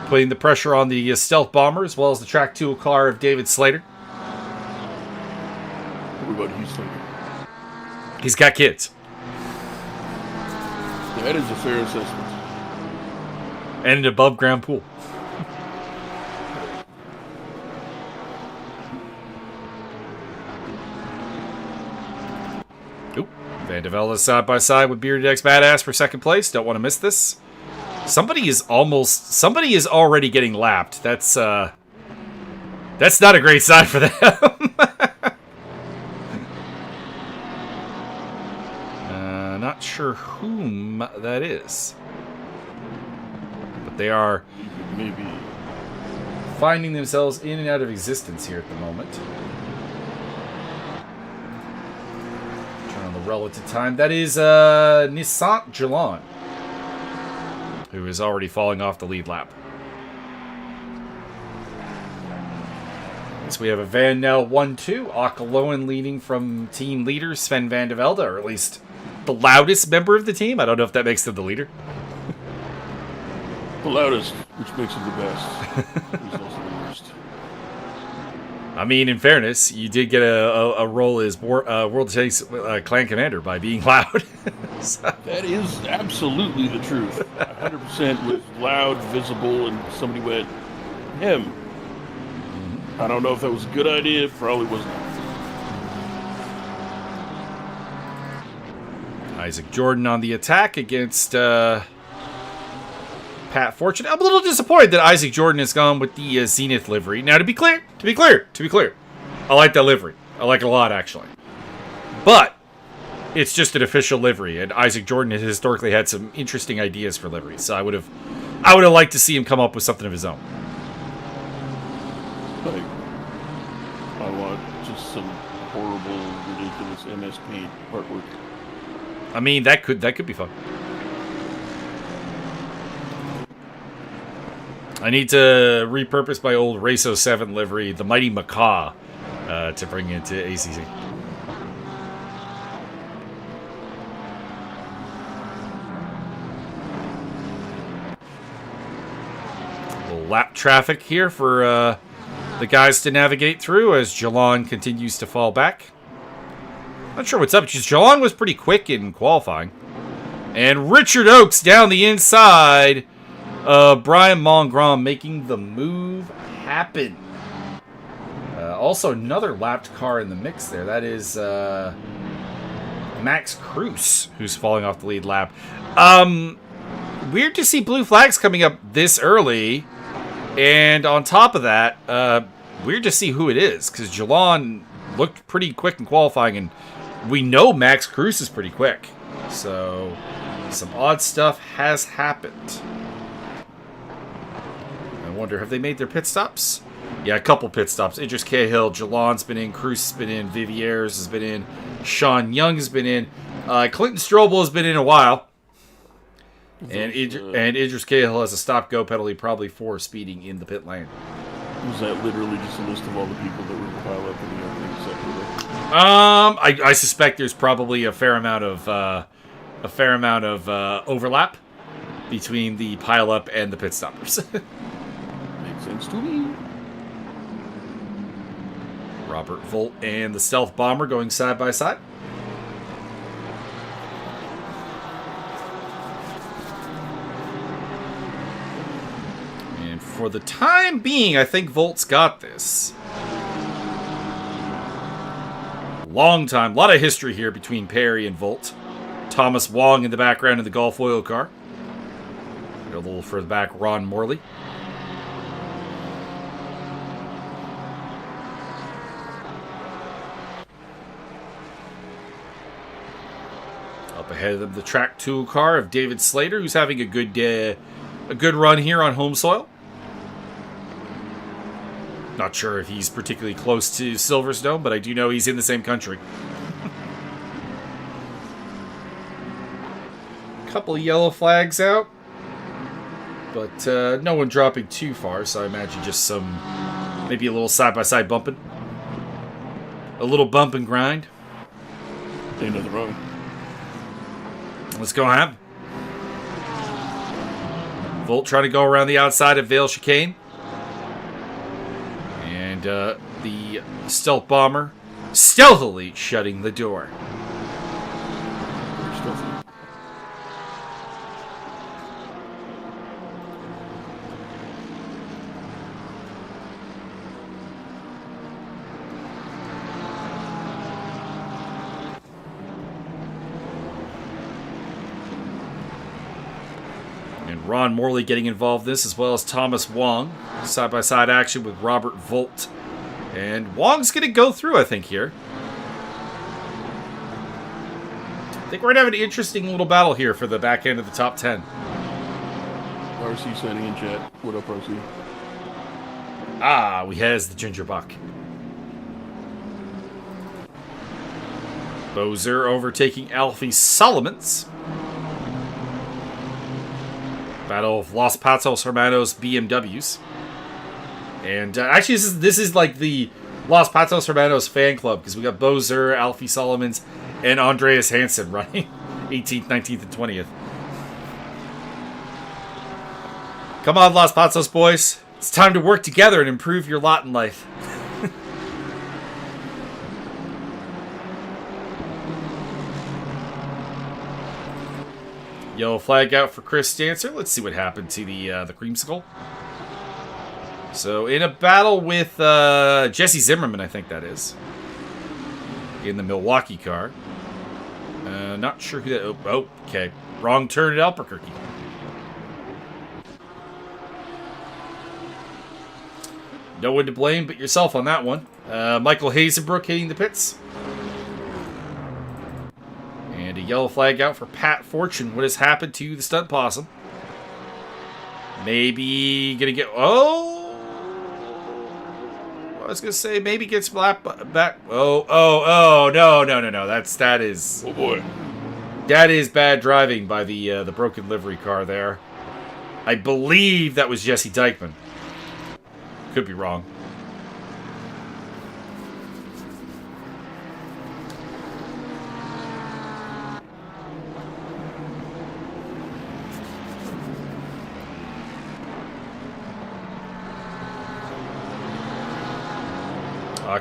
putting the pressure on the Stealth Bomber as well as the track tool car of David Slater. about he's thinking. He's got kids. That is a fair assessment. And an above-ground pool. Oop. Van de Velde side by side with Bearded X Badass for second place. Don't want to miss this. Somebody is already getting lapped. That's not a great sign for them. Not sure whom that is. But they are Maybe finding themselves in and out of existence here at the moment. Turn on the relative time. That is Nissan Jalan, who is already falling off the lead lap. So we have a Van Nel 1-2. Akaloan leading from team leader Sven Van de Velde, or at least the loudest member of the team. I don't know if that makes him the leader. the loudest, which makes him the best. He's also the worst. I mean, in fairness, you did get a role as World Chase Clan Commander by being loud. So. That is absolutely the truth. 100% was loud, visible, and somebody went, him. I don't know if that was a good idea. It probably was not. Isaac Jordan on the attack against Pat Fortune. I'm a little disappointed that Isaac Jordan has gone with the Zenith livery. Now, to be clear, I like that livery. I like it a lot, actually. But it's just an official livery, and Isaac Jordan has historically had some interesting ideas for liveries. So I would have liked to see him come up with something of his own. Like, I want just some horrible, ridiculous MSP artwork. I mean, that could be fun. I need to repurpose my old Race 07 livery, the Mighty Macaw, to bring into ACC. A little lap traffic here for the guys to navigate through as Jalan continues to fall back. Not sure what's up. Jalan was pretty quick in qualifying. And Richard Oakes down the inside. Brian Mongram making the move happen. Also, another lapped car in the mix there. That is Max Cruz, who's falling off the lead lap. Weird to see blue flags coming up this early. And on top of that, weird to see who it is. Because Jalan looked pretty quick in qualifying, and we know Max Cruz is pretty quick. So, some odd stuff has happened. I wonder, have they made their pit stops? Yeah, a couple pit stops. Idris Cahill, Jalan's been in, Cruz has been in, Viviers has been in, Sean Young has been in, Clinton Strobel has been in a while. And Idris Cahill has a stop-go penalty probably for speeding in the pit lane. Was that literally just a list of all the people that were piled up in the opening sector? I suspect there's probably a fair amount of overlap between the pile-up and the pit stoppers. Makes sense to me. Robert Volt and the Stealth Bomber going side by side. And for the time being, I think Volt's got this. Long time, a lot of history here between Perry and Volt. Thomas Wong in the background in the Golf Oil car. A little further back, Ron Morley. Up ahead of them, the Track 2 car of David Slater, who's having a good run here on home soil. Not sure if he's particularly close to Silverstone, but I do know he's in the same country. Couple of yellow flags out, but no one dropping too far, so I imagine just maybe a little side-by-side bumping. A little bump and grind. Ain't nothing wrong. Let's go have. Volt trying to go around the outside of Vale Chicane. And the Stealth Bomber stealthily shutting the door. Stealthy. And Ron Morley getting involved in this, as well as Thomas Wong. Side-by-side action with Robert Volt. And Wong's going to go through, I think, here. I think we're going to have an interesting little battle here for the back end of the top 10. RC signing in chat. What up, RC? Ah, we has the Ginger Buck. Bozer overtaking Alfie Solomons. Battle of Los Patos Hermanos BMWs. And actually, this is like the Los Patos Hermanos fan club, because we got Bozer, Alfie Solomons, and Andreas Hansen running 18th, 19th, and 20th. Come on, Los Patos boys. It's time to work together and improve your lot in life. Yellow flag out for Chris Stancer. Let's see what happened to the creamsicle. So, in a battle with Jesse Zimmerman, I think that is. In the Milwaukee car. Not sure who that... Oh, okay. Wrong turn at Albuquerque. No one to blame but yourself on that one. Michael Hazenbrook hitting the pits. And a yellow flag out for Pat Fortune. What has happened to the stunt possum? Maybe gonna get... Oh! I was gonna say maybe gets back. Oh, no. That is. Oh boy. That is bad driving by the broken livery car there. I believe that was Jesse Dykeman. Could be wrong.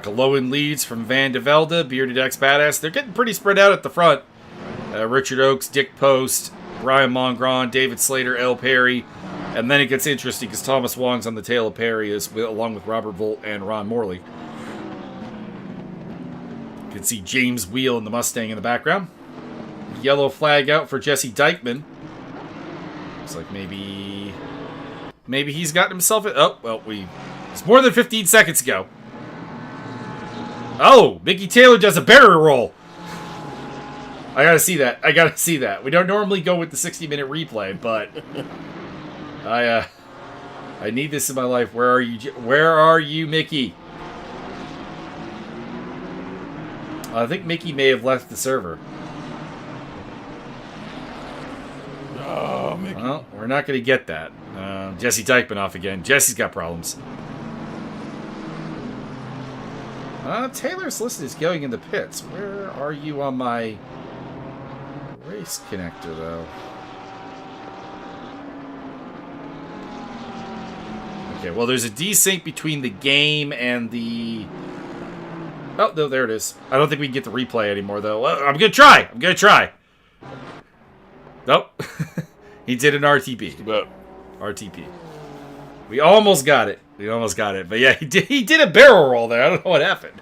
Kaloan leads from Van de Velde, Bearded X Badass. They're getting pretty spread out at the front. Richard Oakes, Dick Post, Brian Mongron, David Slater, L. Perry. And then it gets interesting because Thomas Wong's on the tail of Perry along with Robert Volt and Ron Morley. You can see James Wheel in the Mustang in the background. Yellow flag out for Jesse Dykeman. Looks like maybe he's gotten himself... Oh, well, it's more than 15 seconds ago. Oh, Mickey Taylor does a barrier roll. I gotta see that. We don't normally go with the 60-minute replay, but I need this in my life. Where are you, Mickey? I think Mickey may have left the server. Oh, Mickey. Well, we're not gonna get that. Jesse Dykeman off again. Jesse's got problems. Taylor's list is going in the pits. Where are you on my race connector, though? Okay, well, there's a desync between the game and the... Oh, no, there it is. I don't think we can get the replay anymore, though. Well, I'm going to try. Nope. He did an RTP. About. RTP. We almost got it. But yeah, he did a barrel roll there. I don't know what happened.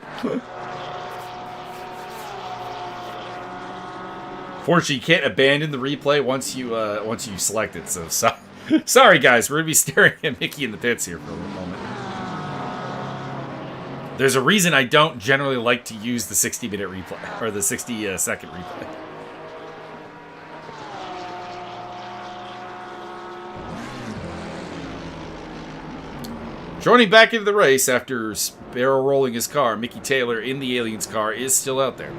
Fortunately, you can't abandon the replay once you select it. So sorry, guys. We're going to be staring at Mickey in the pits here for a moment. There's a reason I don't generally like to use the 60-minute replay, or the 60-second replay. Joining back into the race after barrel rolling his car, Mickey Taylor in the Aliens car is still out there.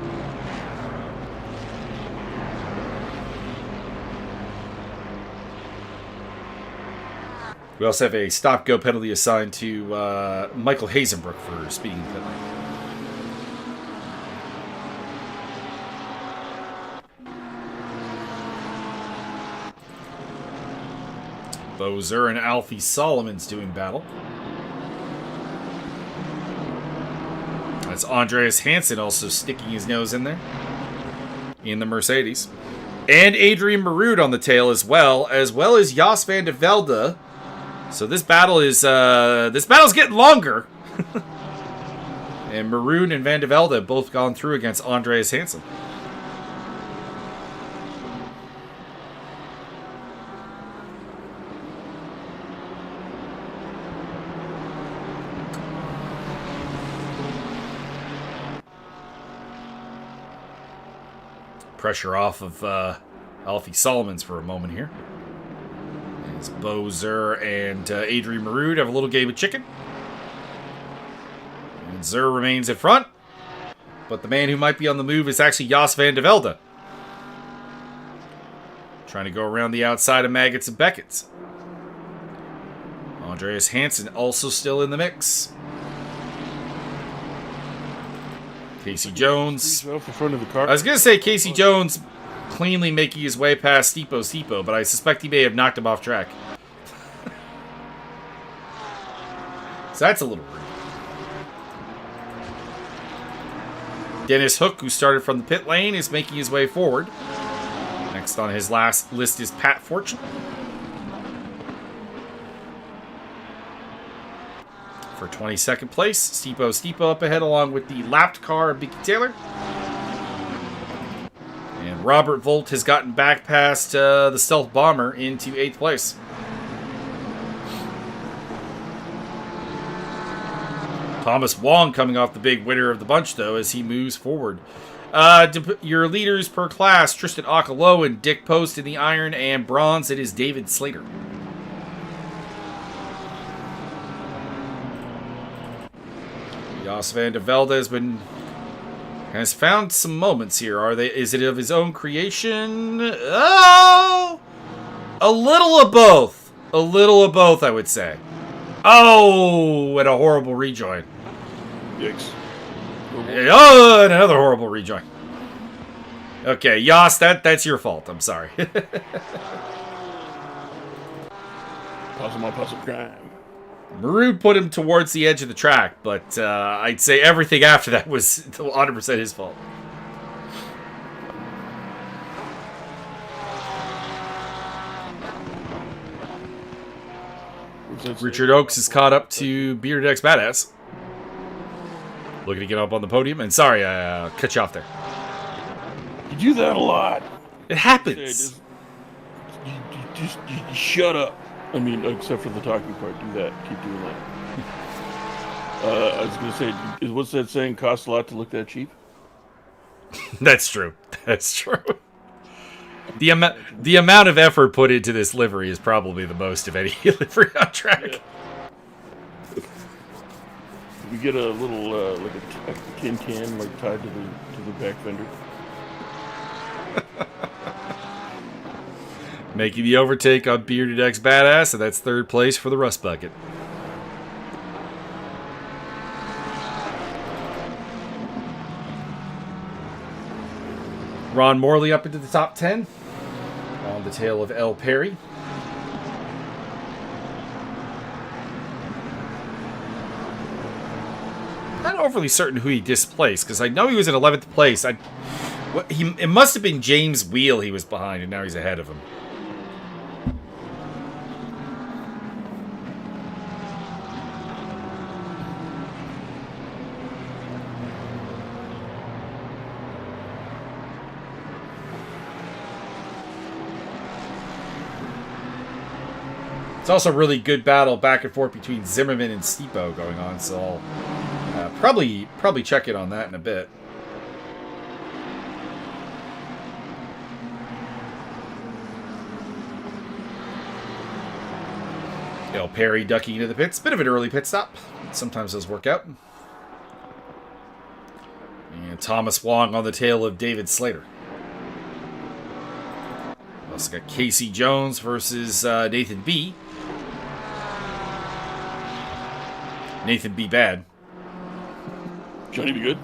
We also have a stop-go penalty assigned to Michael Hazenbrook for speeding the pit lane. Bozer and Alfie Solomons doing battle. That's Andreas Hansen also sticking his nose in there. In the Mercedes. And Adrian Marud on the tail as well as Jos van de Velde. So this battle is battle's getting longer. And Marud and van de Velde have both gone through against Andreas Hansen. Pressure off of Alfie Solomons for a moment here. As Bozer and Adrian Marud have a little game of chicken. And Zur remains in front. But the man who might be on the move is actually Jos van de Velde. Trying to go around the outside of Maggots and Beckett's. Andreas Hansen also still in the mix. Casey Jones. Off the front of the car. I was going to say Casey Jones cleanly making his way past Stipo, but I suspect he may have knocked him off track. So that's a little rude. Dennis Hook, who started from the pit lane, is making his way forward. Next on his last list is Pat Fortune. For 22nd place, Stipo up ahead along with the lapped car of Mickey Taylor. And Robert Volt has gotten back past the Stealth Bomber into 8th place. Thomas Wong coming off the big winner of the bunch, though, as he moves forward. Your leaders per class, Tristan Akalo and Dick Post in the iron, and bronze, it is David Slater. Jos van de Velde has found some moments here. Is it of his own creation? Oh! A little of both. A little of both, I would say. Oh, and a horrible rejoin. Yikes. Oh, and another horrible rejoin. Okay, Jos, that's your fault. I'm sorry. Puzzle crime. Marud put him towards the edge of the track, but I'd say everything after that was 100% his fault. Richard Oakes is caught up to Bearded X Badass. Looking to get up on the podium. And sorry, I cut you off there. You do that a lot. It happens. Just shut up. I mean, except for the talking part. Do that. Keep doing that. I was going to say, what's that saying? Costs a lot to look that cheap? That's true. That's true. The amount of effort put into this livery is probably the most of any livery on track. Yeah. We get a little like a tin can like tied to the back fender. Making the overtake on Bearded X Badass, and that's 3rd place for the Rust Bucket. Ron Morley up into the top 10 on the tail of L. Perry. Not overly certain who he displaced, because I know he was in 11th place. It must have been James Wheel he was behind, and now he's ahead of him. It's also a really good battle back and forth between Zimmerman and Stipo going on, so I'll probably check in on that in a bit. L. Perry ducking into the pits. Bit of an early pit stop. Sometimes those work out. And Thomas Wong on the tail of David Slater. Also got Casey Jones versus Nathan B. Nathan B. Bad. Johnny be good.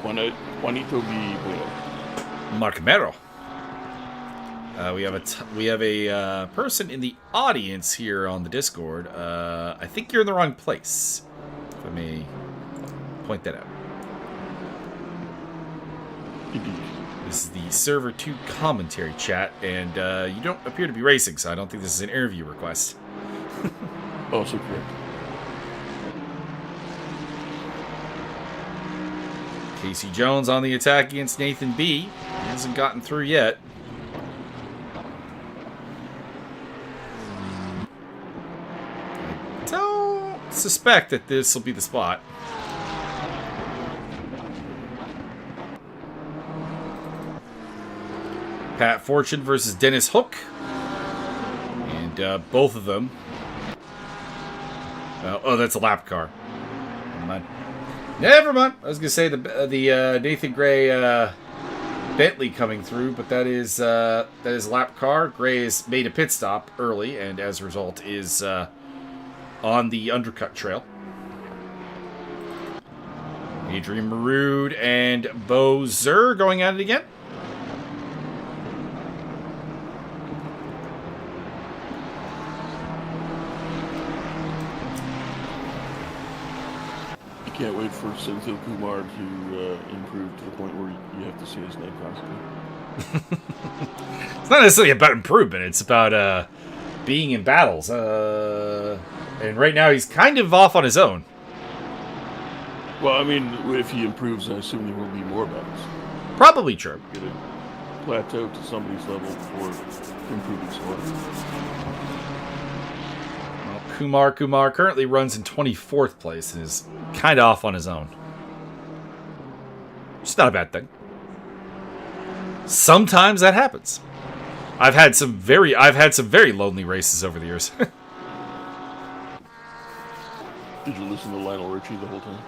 Juanito B. Bueno. Mark Mero. We have a person in the audience here on the Discord. I think you're in the wrong place. If I may point that out. This is the Server 2 commentary chat, and you don't appear to be racing, so I don't think this is an interview request. Also correct. Casey Jones on the attack against Nathan B. He hasn't gotten through yet. I don't suspect that this will be the spot. Pat Fortune versus Dennis Hook. And both of them. Oh, that's a lap car. Never mind. Never mind. I was going to say the Nathan Gray Bentley coming through, but that is a lap car. Gray has made a pit stop early, and as a result is on the undercut trail. Adrian Marood and Bo Zur going at it again. Can't wait for Senthil Kumar to improve to the point where you have to say his name constantly. It's not necessarily about improvement. It's about being in battles. And right now he's kind of off on his own. Well, I mean, if he improves, I assume there will be more battles. Probably true. Get a plateau to somebody's level before improving slower. Kumar currently runs in 24th place and is kind of off on his own. It's not a bad thing. Sometimes that happens. I've had some very lonely races over the years. Did you listen to Lionel Richie the whole time?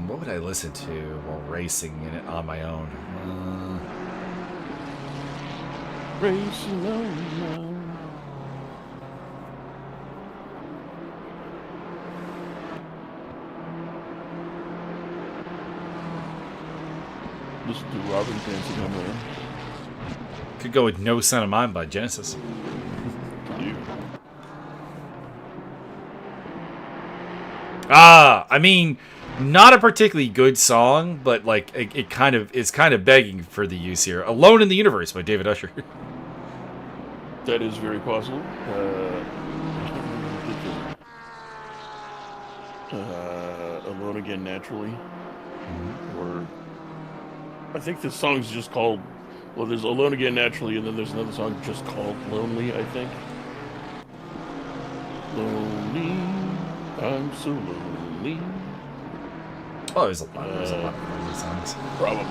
What would I listen to while racing in it on my own? Racing on my own. Listen to Robin dancing on my own. Could go with No Son of Mine by Genesis. I mean, not a particularly good song, but like it's kind of begging for the use here. Alone in the Universe by David Usher. That is very possible. Alone Again Naturally. Or I think this song's just called, well, there's Alone Again Naturally, and then there's another song just called Lonely, I think. Lonely, I'm so lonely. Oh, there's a lot of these songs. Probably.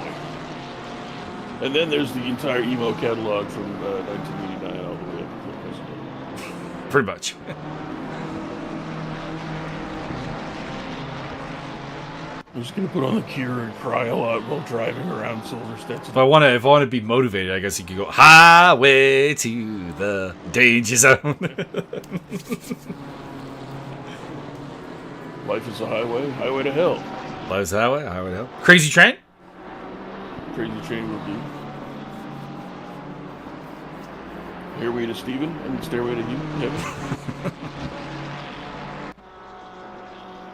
And then there's the entire emo catalog from 1989 all the way up to the present. Pretty much. I'm just gonna put on the Cure and cry a lot while driving around Silverstone. If I want to be motivated, I guess you could go Highway to the Danger Zone. Life is a highway, highway to hell. Life is a highway, highway to hell. Crazy Train? Crazy Train will do. Airway to Steven and Stairway to Heaven.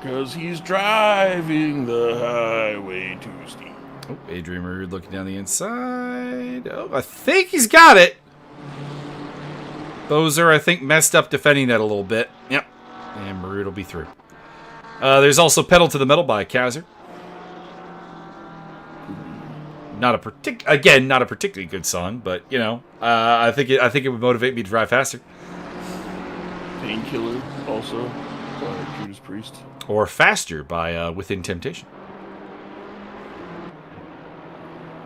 Because he's driving the highway to Steven. Oh, Adrian Marood looking down the inside. Oh, I think he's got it. Bozer, I think, messed up defending that a little bit. Yep. And Marood will be through. There's also Pedal to the Metal by Kazzer. Not a particularly good song, but you know, I think it would motivate me to drive faster. Painkiller, also by Judas Priest. Or Faster by Within Temptation.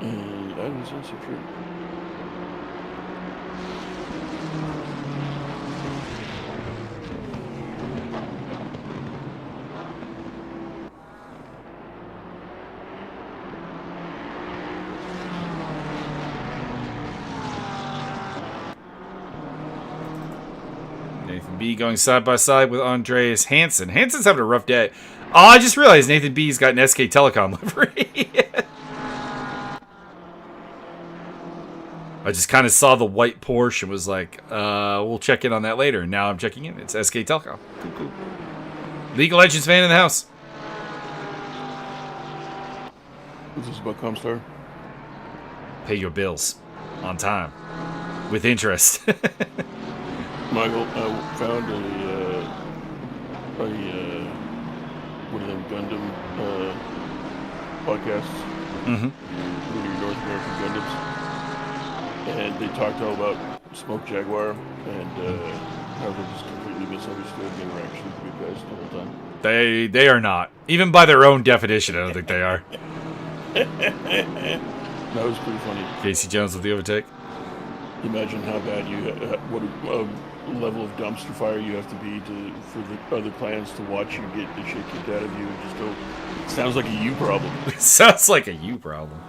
And that is also true. Nathan B going side by side with Andreas Hansen. Hansen's having a rough day. Oh, I just realized Nathan B's got an SK Telecom livery. I just kind of saw the white Porsche and was like, we'll check in on that later. And now I'm checking in. It's SK Telecom. Cool. League of Legends fan in the house. Is this about Comstar? Pay your bills on time with interest. Michael, I found one of them Gundam podcasts. Mm-hmm. North American Gundams. And they talked all about Smoke Jaguar and how they're just completely misunderstood the interaction with you guys the whole time. They are not. Even by their own definition, I don't think they are. That was pretty funny. Casey Jones with the overtake. Imagine how bad what a level of dumpster fire you have to be for the other clans to watch you get the shit kicked out of you and just go, sounds like a you problem. Sounds like a you problem.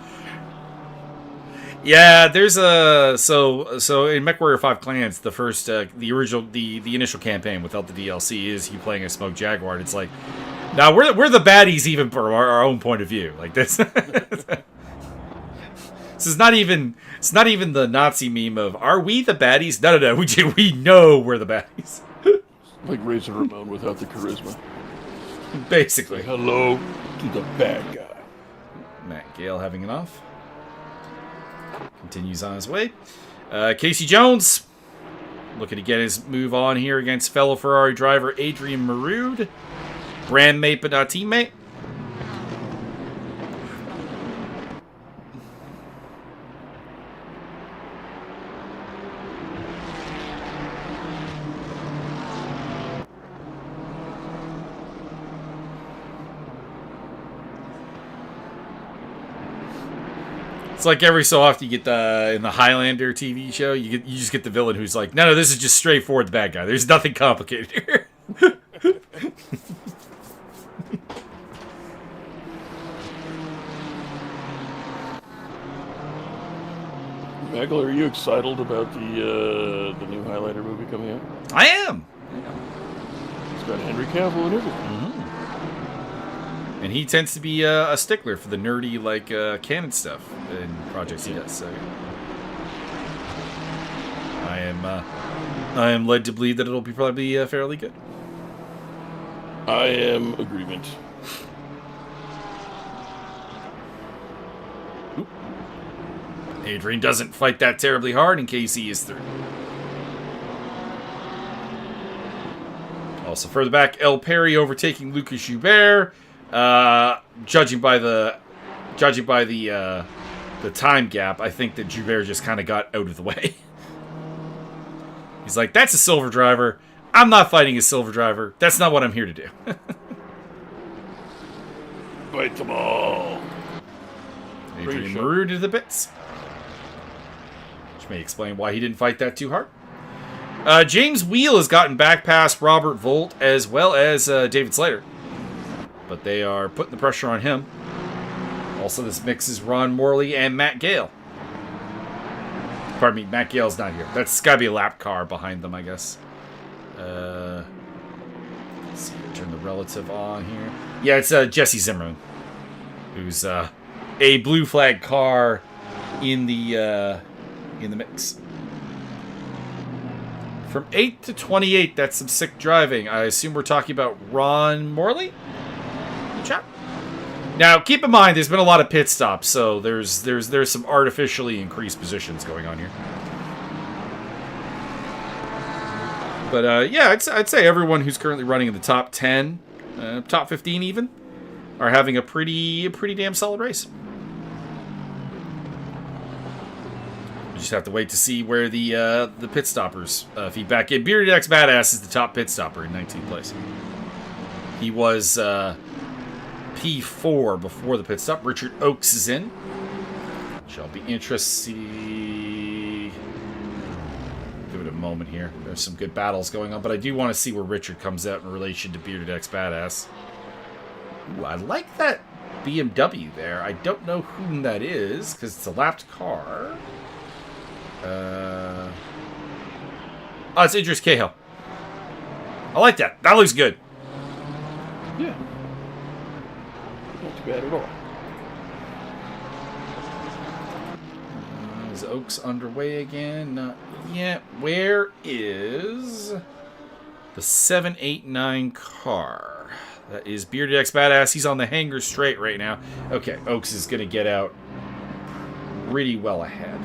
Yeah, there's a so in MechWarrior 5 Clans, the first the original the initial campaign without the DLC is you playing a Smoke Jaguar, and it's like, now we're the baddies even from our own point of view. Like this. This is not even the Nazi meme of, are we the baddies? No. We know we're the baddies. Like Razor Ramon without the charisma. Basically. Hello to the bad guy. Matt Gale having enough. Continues on his way. Casey Jones looking to get his move on here against fellow Ferrari driver Adrian Marood. Brand mate but not teammate. It's like every so often you get in the Highlander TV show, you just get the villain who's like, no, this is just straightforward the bad guy. There's nothing complicated here. Michael, are you excited about the new Highlander movie coming out? I am. It's got Henry Cavill and everything. Mm-hmm. And he tends to be a stickler for the nerdy, like, canon stuff in projects he does. So I am led to believe that it'll be probably fairly good. I am agreement. Oop. Adrian doesn't fight that terribly hard, and Casey is through. Also further back, El Perry overtaking Lucas Joubert. Judging by the time gap, I think that Joubert just kind of got out of the way. He's like, that's a silver driver. I'm not fighting a silver driver. That's not what I'm here to do. Fight them all. Adrian Marood to the bits. Which may explain why he didn't fight that too hard. James Wheel has gotten back past Robert Volt as well as David Slater. But they are putting the pressure on him. Also, this mixes Ron Morley and Matt Gale. Pardon me, Matt Gale's not here. That's got to be a lap car behind them, I guess. Let's see, turn the relative on here. Yeah, it's Jesse Zimmerman, who's a blue flag car in the mix. From 8 to 28, that's some sick driving. I assume we're talking about Ron Morley? Chat. Now, keep in mind, there's been a lot of pit stops, so there's some artificially increased positions going on here. But yeah, I'd say everyone who's currently running in the top 10, top 15 even, are having a pretty damn solid race. We just have to wait to see where the pit stoppers feedback in. Bearded X Badass is the top pit stopper in 19th place. He was P4 before the pit stop. Richard Oakes is in. Shall be interesting. Give it a moment here. There's some good battles going on, but I do want to see where Richard comes out in relation to Bearded X Badass. Ooh, I like that BMW there. I don't know whom that is, because it's a lapped car. Oh, it's Idris Cahill. I like that. That looks good. Yeah. Not too bad at all. Is Oaks underway again? Not yet. Where is the 789 car? That is Bearded X Badass. He's on the hangar straight right now. Okay, Oaks is going to get out pretty well ahead.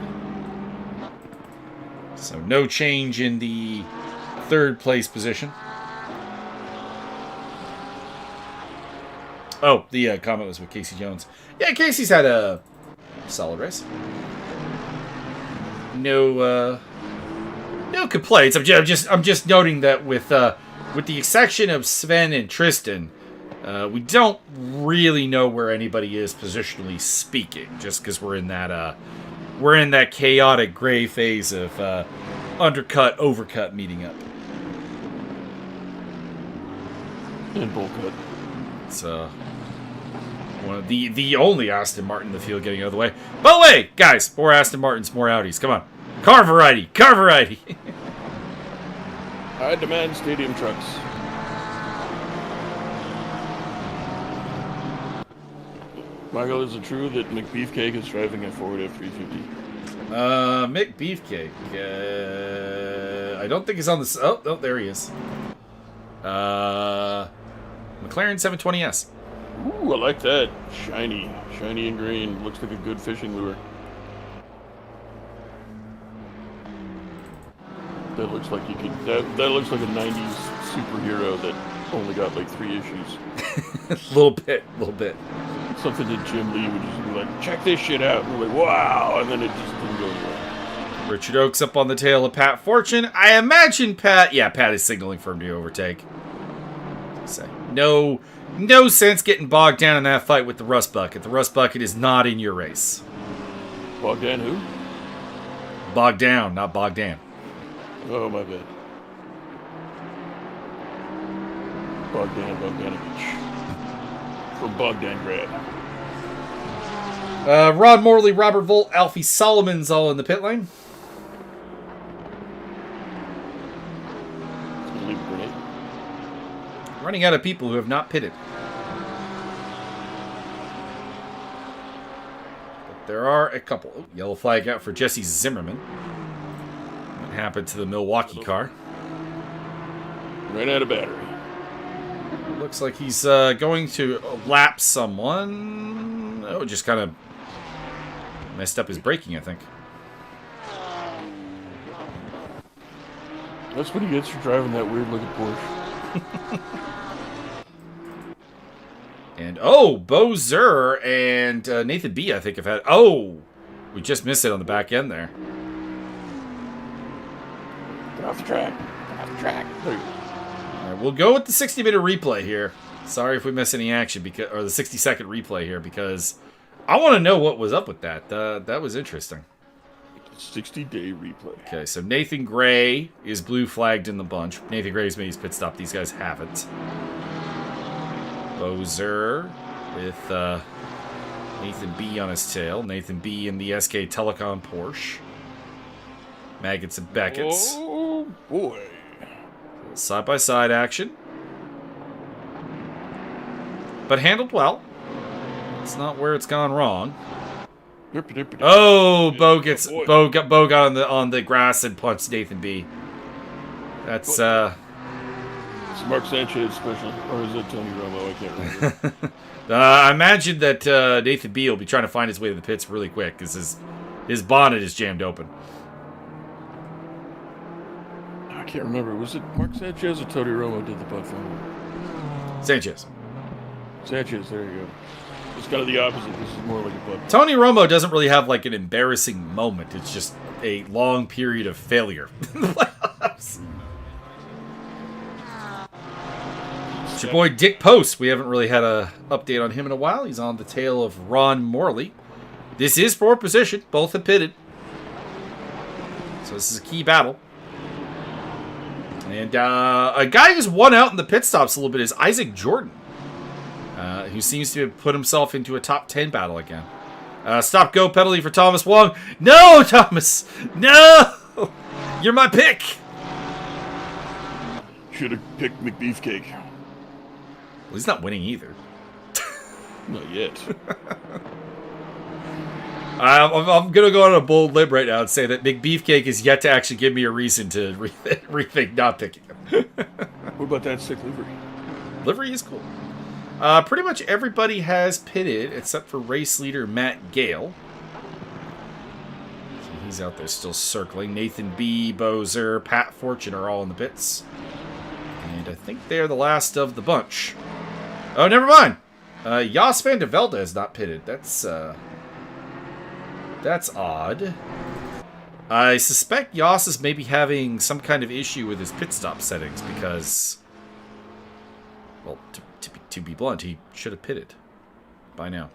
So no change in the third place position. Oh, the comment was with Casey Jones. Yeah, Casey's had a solid race. No complaints. I'm just noting that with the exception of Sven and Tristan, we don't really know where anybody is positionally speaking, just because we're in that chaotic gray phase of undercut, overcut meeting up. And bull cut. It's one of the only Aston Martin in the field getting out of the way. By the way, guys, more Aston Martins, more Audis. Come on. Car variety. Car variety. I demand stadium trucks. Michael, is it true that McBeefcake is driving a Ford F-350? Mick Beefcake. I don't think he's on this. Oh, no, there he is. McLaren 720S. Ooh, I like that. Shiny and green. Looks like a good fishing lure. That looks like you could. That looks like a '90s superhero that only got like 3 issues. little bit. Something that Jim Lee would just be like, check this shit out. And we're like, wow, and then it just didn't go anywhere. Richard Oakes up on the tail of Pat Fortune. I imagine Pat is signaling for him to overtake. Say no sense getting bogged down in that fight with the Rust Bucket. The Rust Bucket is not in your race. Bogged down who? Bogged down, not Bogdan. Oh, my bad. Bogdanovich. From Bogdangrad. Rod Morley, Robert Volt, Alfie Solomon's all in the pit lane. Running out of people who have not pitted. But there are a couple. Oh, yellow flag out for Jesse Zimmerman. What happened to the Milwaukee car? Ran out of battery. Looks like he's going to lap someone. Oh, just kind of messed up his braking, I think. That's what he gets for driving that weird-looking Porsche. And, Bo Zur and Nathan B, I think, have had... Oh! We just missed it on the back end there. Get off the track. There you go. All right, we'll go with the 60-minute replay here. Sorry if we miss any action, or the 60-second replay here, because I want to know what was up with that. That was interesting. 60-day replay. Okay, so Nathan Gray is blue flagged in the bunch. Nathan Gray's made his pit stop. These guys haven't. Bozer with Nathan B on his tail. Nathan B in the SK Telecom Porsche. Maggots and Beckett's. Oh, boy. Side-by-side action. But handled well. It's not where it's gone wrong. Oh, Bo got on the grass and punched Nathan B. That's It's Mark Sanchez special, or is it Tony Romo? I can't remember. I imagine that Nathan B will be trying to find his way to the pits really quick because his bonnet is jammed open. I can't remember. Was it Mark Sanchez or Tony Romo did the butt phone? Sanchez, there you go. It's kind of the opposite. This is more like a butt. Tony Romo doesn't really have like an embarrassing moment. It's just a long period of failure. It's your boy Dick Post. We haven't really had a update on him in a while. He's on the tail of Ron Morley. This is for position. Both have pitted. So this is a key battle. And a guy who's won out in the pit stops a little bit is Isaac Jordan. Who seems to have put himself into a top 10 battle again. Stop-go penalty for Thomas Wong. No, Thomas! No! You're my pick! Should have picked McBeefcake. Well, he's not winning either. Not yet. I'm going to go on a bold limb right now and say that McBeefcake is yet to actually give me a reason to rethink not picking him. What about that sick livery? Livery is cool. Pretty much everybody has pitted except for race leader Matt Gale. So he's out there still circling. Nathan B, Bozer, Pat Fortune are all in the pits. And I think they're the last of the bunch. Oh, never mind. Jos van de Velde is not pitted. That's odd. I suspect Jos is maybe having some kind of issue with his pit stop settings because, well, to be blunt, he should have pitted by now.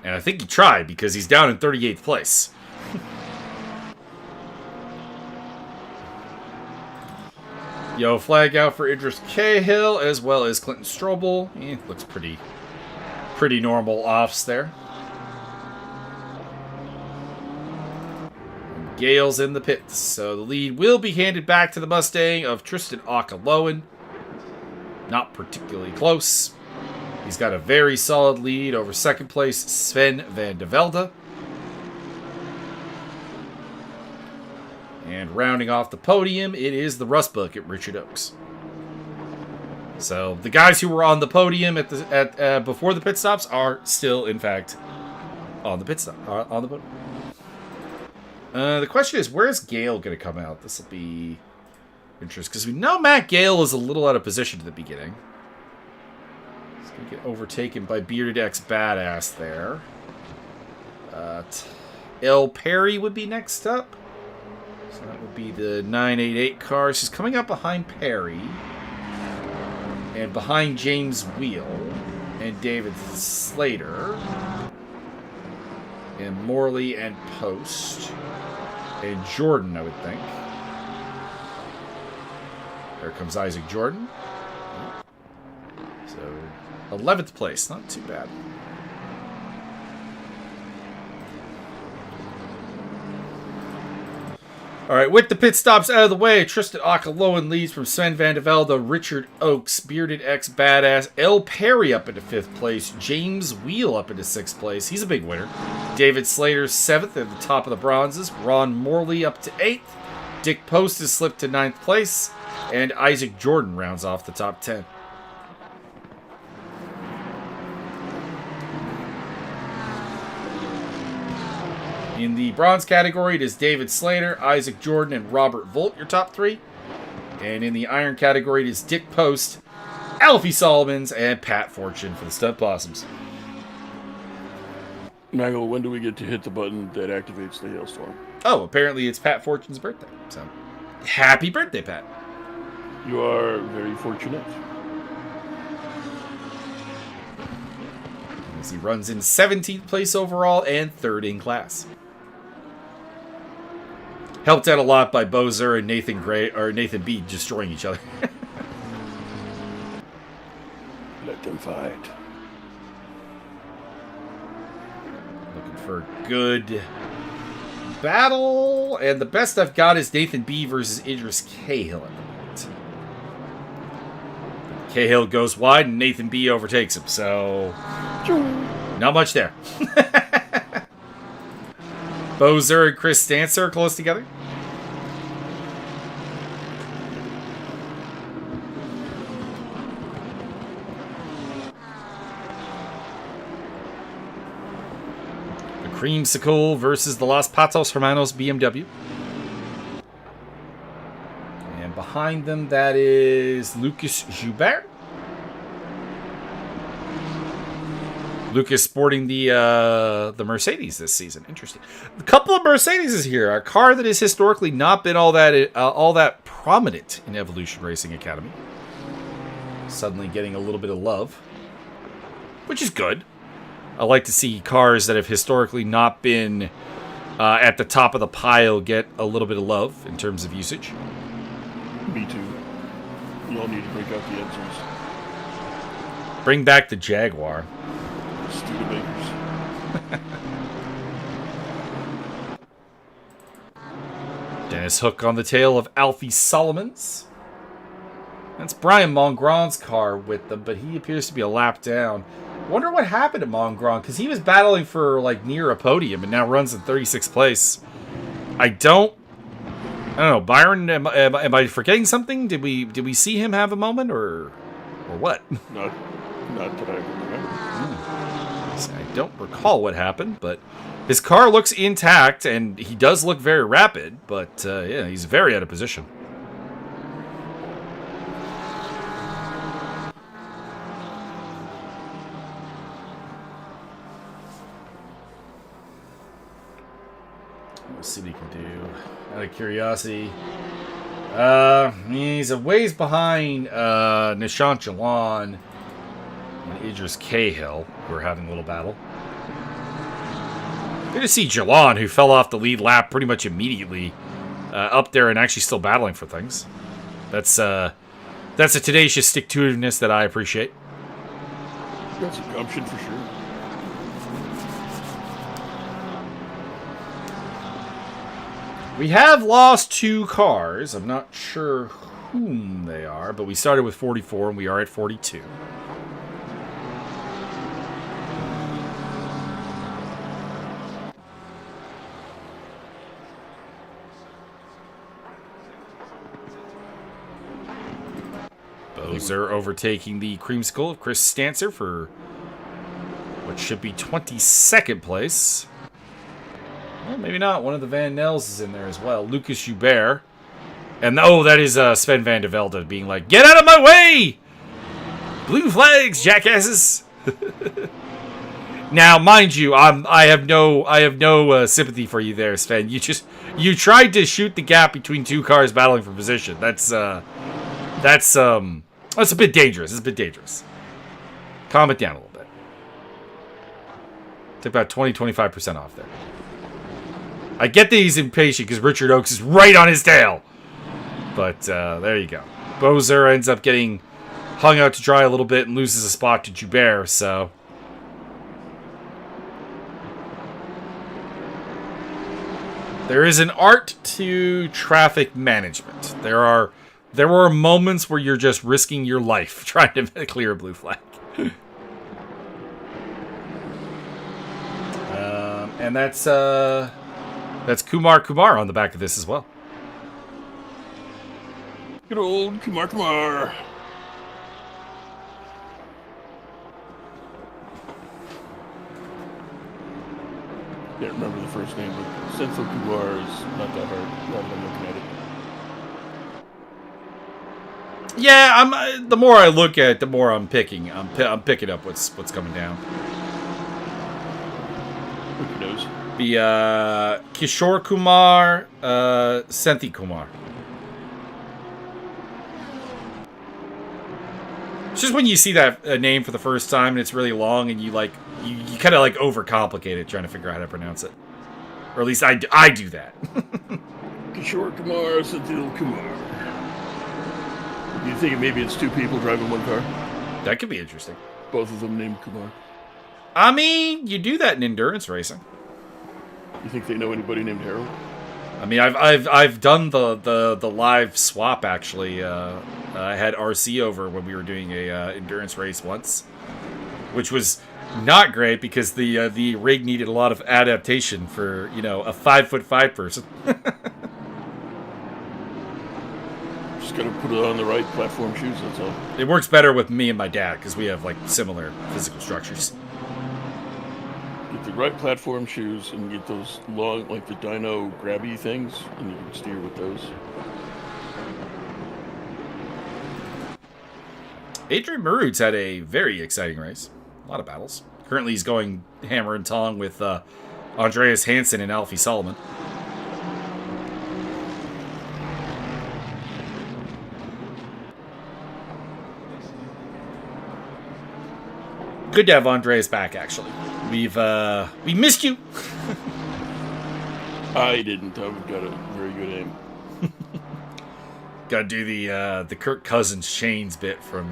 And I think he tried because he's down in 38th place. Yo, flag out for Idris Cahill as well as Clinton Strobel. Looks pretty normal offs there. And Gale's in the pits, so the lead will be handed back to the Mustang of Tristan Akaloan. Not particularly close. He's got a very solid lead over second place Sven van de Velde. And rounding off the podium, it is the Rust Bucket, Richard Oakes. So the guys who were on the podium before the pit stops are still, in fact, on the pit stop. On the podium. The question is, where's Gale going to come out? This will be interesting because we know Matt Gale is a little out of position at the beginning. He's going to get overtaken by Bearded X Badass there. El Perry would be next up. So that would be the 988 car. She's coming up behind Perry. And behind James Wheel. And David Slater. And Morley and Post. And Jordan, I would think. There comes Isaac Jordan. So, 11th place. Not too bad. Alright, with the pit stops out of the way, Tristan Akaloan leads from Sven van de Velde, Richard Oakes, Bearded X Badass, El Perry up into 5th place, James Wheel up into 6th place. He's a big winner. David Slater 7th at the top of the bronzes, Ron Morley up to 8th, Dick Post has slipped to 9th place, and Isaac Jordan rounds off the top 10. In the bronze category, it is David Slater, Isaac Jordan, and Robert Volt, your top 3. And in the iron category, it is Dick Post, Alfie Solomons, and Pat Fortune for the Stunt Blossoms. Mangle, when do we get to hit the button that activates the hailstorm? Oh, apparently it's Pat Fortune's birthday. So, happy birthday, Pat. You are very fortunate. As he runs in 17th place overall and 3rd in class. Helped out a lot by Bozer and Nathan B destroying each other. Let them fight. Looking for a good battle. And the best I've got is Nathan B versus Idris Cahill at the moment. Cahill goes wide and Nathan B overtakes him. So, not much there. Bozer and Chris Stancer are close together. The Creamsicle versus the Los Patos Hermanos BMW. And behind them, that is Lucas Joubert. Lucas sporting the Mercedes this season. Interesting. A couple of Mercedes here. A car that has historically not been all that prominent in Evolution Racing Academy. Suddenly getting a little bit of love, which is good. I like to see cars that have historically not been at the top of the pile get a little bit of love in terms of usage. Me too. You all need to break out the engines. Bring back the Jaguar. Studebakers. Dennis Hook on the tail of Alfie Solomons. That's Brian Mongrand's car with them, but he appears to be a lap down. Wonder what happened to Mongrand, because he was battling for, like, near a podium and now runs in 36th place. I don't know, Byron, am I forgetting something? Did we see him have a moment, or what? Not that I remember. I don't recall what happened, but his car looks intact, and he does look very rapid, but yeah, he's very out of position. Let's see what he can do. Out of curiosity. He's a ways behind Nishant Jalan and Idris Cahill, who are having a little battle. Good to see Jalan, who fell off the lead lap pretty much immediately, up there and actually still battling for things. That's a tenacious stick-to-itiveness that I appreciate. That's a gumption for sure. We have lost 2 cars. I'm not sure whom they are, but we started with 44 and we are at 42. Bozer overtaking the creamsicle of Chris Stancer for what should be 22nd place. Well, maybe not. One of the Van Nels is in there as well. Lucas Joubert. And, oh, that is Sven van der Velde being like, get out of my way! Blue flags, jackasses! Now, mind you, I have no sympathy for you there, Sven. You tried to shoot the gap between 2 cars battling for position. That's a bit dangerous. It's a bit dangerous. Calm it down a little bit. Took about 20-25% off there. I get that he's impatient because Richard Oakes is right on his tail. But there you go. Bozer ends up getting hung out to dry a little bit and loses a spot to Joubert, so... There is an art to traffic management. There are moments where you're just risking your life trying to clear a blue flag. And that's Kumar on the back of this as well. Good old Kumar. Can't remember the first name, but Senthil Kumar is not that hard now that I'm looking at it. Yeah, the more I look at it, the more I'm picking up what's coming down. Who knows? The Kishore Kumar, Senthi Kumar. It's just when you see that name for the first time and it's really long and you kind of like overcomplicate it trying to figure out how to pronounce it. Or at least I do that. Kishore Kumar, Senthil Kumar. You think maybe it's 2 people driving 1 car? That could be interesting. Both of them named Kumar. I mean, you do that in endurance racing. You think they know anybody named Harold? I mean, I've done the live swap actually. I had RC over when we were doing a endurance race once, which was not great because the rig needed a lot of adaptation for a 5'5" person. Just gotta put it on the right platform shoes. That's all. It works better with me and my dad because we have like similar physical structures. Get the right platform shoes and get those long, like the dyno grabby things, and you can steer with those. Adrian Marud's had a very exciting race. A lot of battles. Currently he's going hammer and tong with Andreas Hansen and Alfie Solomon. Good to have Andreas back, actually. We missed you. I didn't. I've got a very good aim. Got to do the Kirk Cousins chains bit from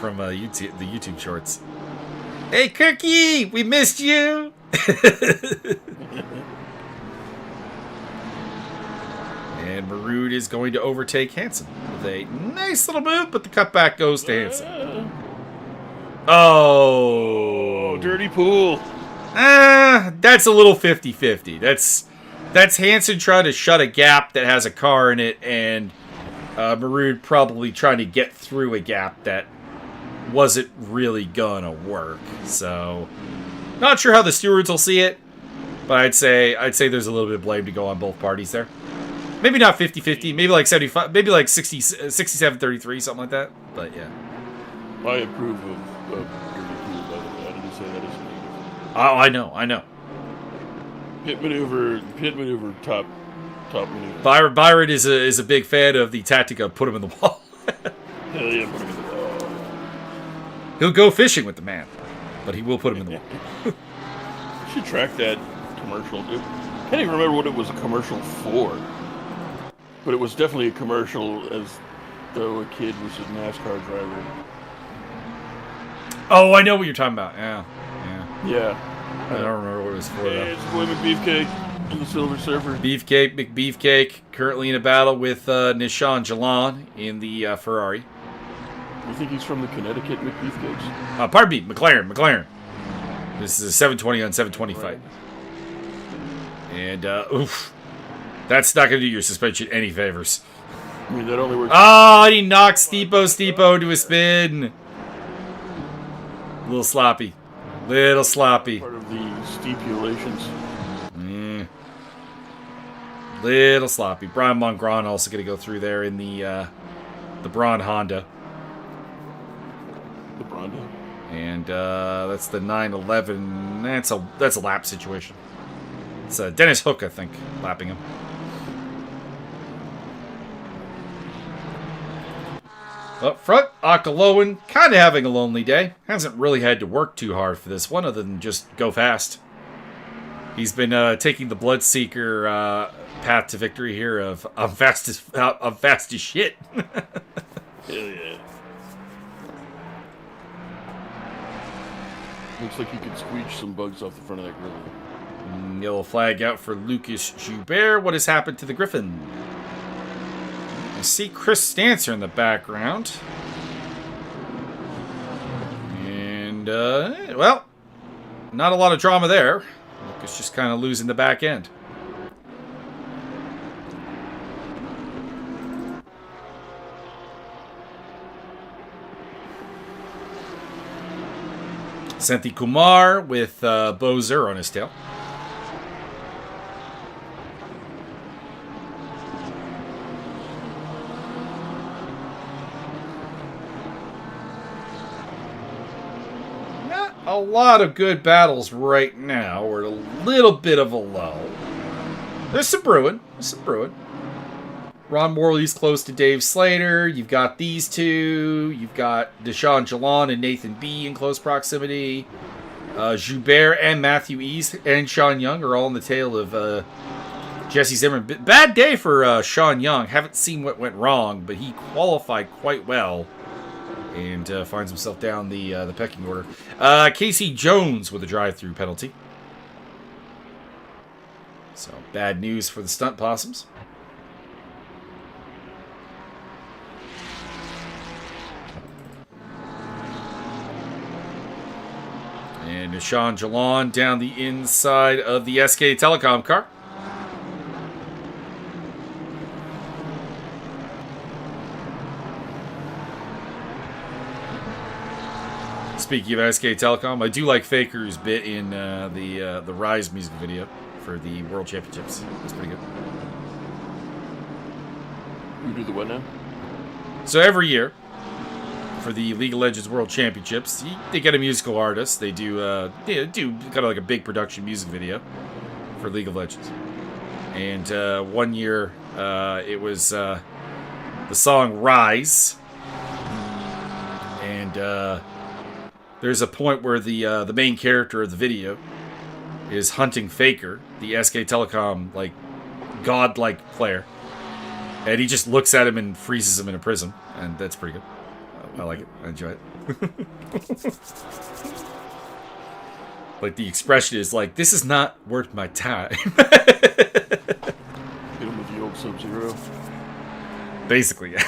YouTube, the YouTube shorts. Hey, Kirky, we missed you. And Marud is going to overtake Hansen with a nice little move, but the cutback goes to Hansen. Oh, dirty pool. That's a little 50-50. That's Hansen trying to shut a gap that has a car in it, and Maroon probably trying to get through a gap that wasn't really gonna work. So, not sure how the stewards will see it, but I'd say there's a little bit of blame to go on both parties there. Maybe not 50-50, maybe like 75, maybe like 67-33, something like that. But yeah. I approve of dirty pool, by the way. I didn't say that as a negative. Oh, I know. Pit maneuver, top maneuver. Byron is a big fan of the tactic of put him in the wall. Hell yeah, put him in the wall. He'll go fishing with the man, but he will put him in the wall. You should track that commercial, dude. I can't even remember what it was a commercial for. But it was definitely a commercial as though a kid was a NASCAR driver. Oh, I know what you're talking about. Yeah. Yeah. I don't remember what it was for, though. It's Boy McBeefcake and the Silver Surfer. McBeefcake, currently in a battle with Nishan Jalan in the Ferrari. You think he's from the Connecticut McBeefcakes? Pardon me, McLaren. This is a 720 on 720 fight. And, oof. That's not going to do your suspension any favors. I mean, that only works... Oh, he knocked Steepo to a spin. A little sloppy. Little sloppy. Part of the stipulations. Little sloppy. Brian Mongron also going to go through there in the Braun Honda. The Bronda. And that's the 911. That's a lap situation. It's Dennis Hook, I think, lapping him. Up front, Akaloan, kind of having a lonely day. Hasn't really had to work too hard for this one, other than just go fast. He's been taking the Bloodseeker path to victory here of I'm fast as shit. Hell yeah. Looks like you could squeeze some bugs off the front of that grill. Yellow flag out for Lucas Joubert. What has happened to the Griffin? I see Chris Stancer in the background. And, well, not a lot of drama there. Lucas just kind of losing the back end. Senthi Kumar with Bowser on his tail. A lot of good battles right now. We're at a little bit of a lull. There's some brewing. Ron Morley's close to Dave Slater. You've got these two. You've got Deshaun Jalan and Nathan B. in close proximity. Joubert and Matthew East and Sean Young are all on the tail of Jesse Zimmerman. Bad day for Sean Young. Haven't seen what went wrong, but he qualified quite well. And finds himself down the pecking order. Casey Jones with a drive-through penalty. So, bad news for the Stunt Possums. And Nishan Jalan down the inside of the SK Telecom car. Speaking of SK Telecom, I do like Faker's bit in the Rise music video for the World Championships. That's pretty good. You do the what now? So every year, for the League of Legends World Championships, they get a musical artist. They do kind of like a big production music video for League of Legends. And one year, it was the song Rise. And there's a point where the main character of the video is hunting Faker, the SK Telecom like godlike player, and he just looks at him and freezes him in a prism, and that's pretty good. I like it. I enjoy it. Like the expression is like, "This is not worth my time." Hit him with the old Sub-Zero. Basically, yeah.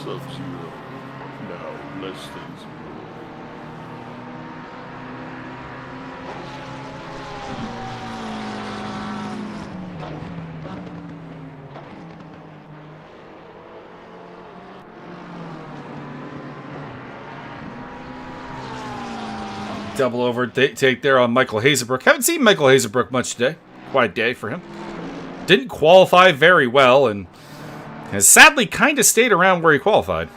Sub-Zero. No, less than 0. Double overtake there on Michael Hazelbrook. Haven't seen Michael Hazelbrook much today. Quite a day for him. Didn't qualify very well and has sadly kind of stayed around where he qualified.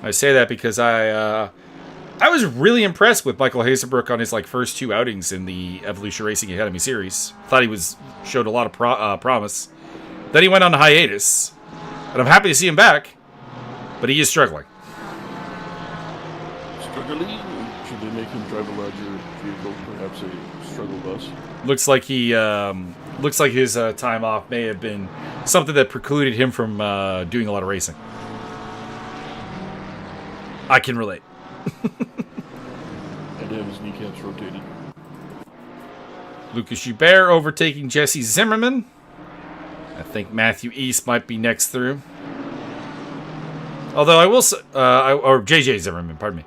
I say that because I was really impressed with Michael Hazelbrook on his first 2 outings in the Evolution Racing Academy series. Thought he showed a lot of promise. Then he went on a hiatus, and I'm happy to see him back, but he is struggling. Struggling? Should they make him drive a larger vehicle, perhaps a struggle bus? Looks like his time off may have been something that precluded him from doing a lot of racing. I can relate. And have his kneecaps rotated. Lucas Joubert overtaking Jesse Zimmerman. I think Matthew East might be next through. Although I will say, or JJ Zimmerman, pardon me.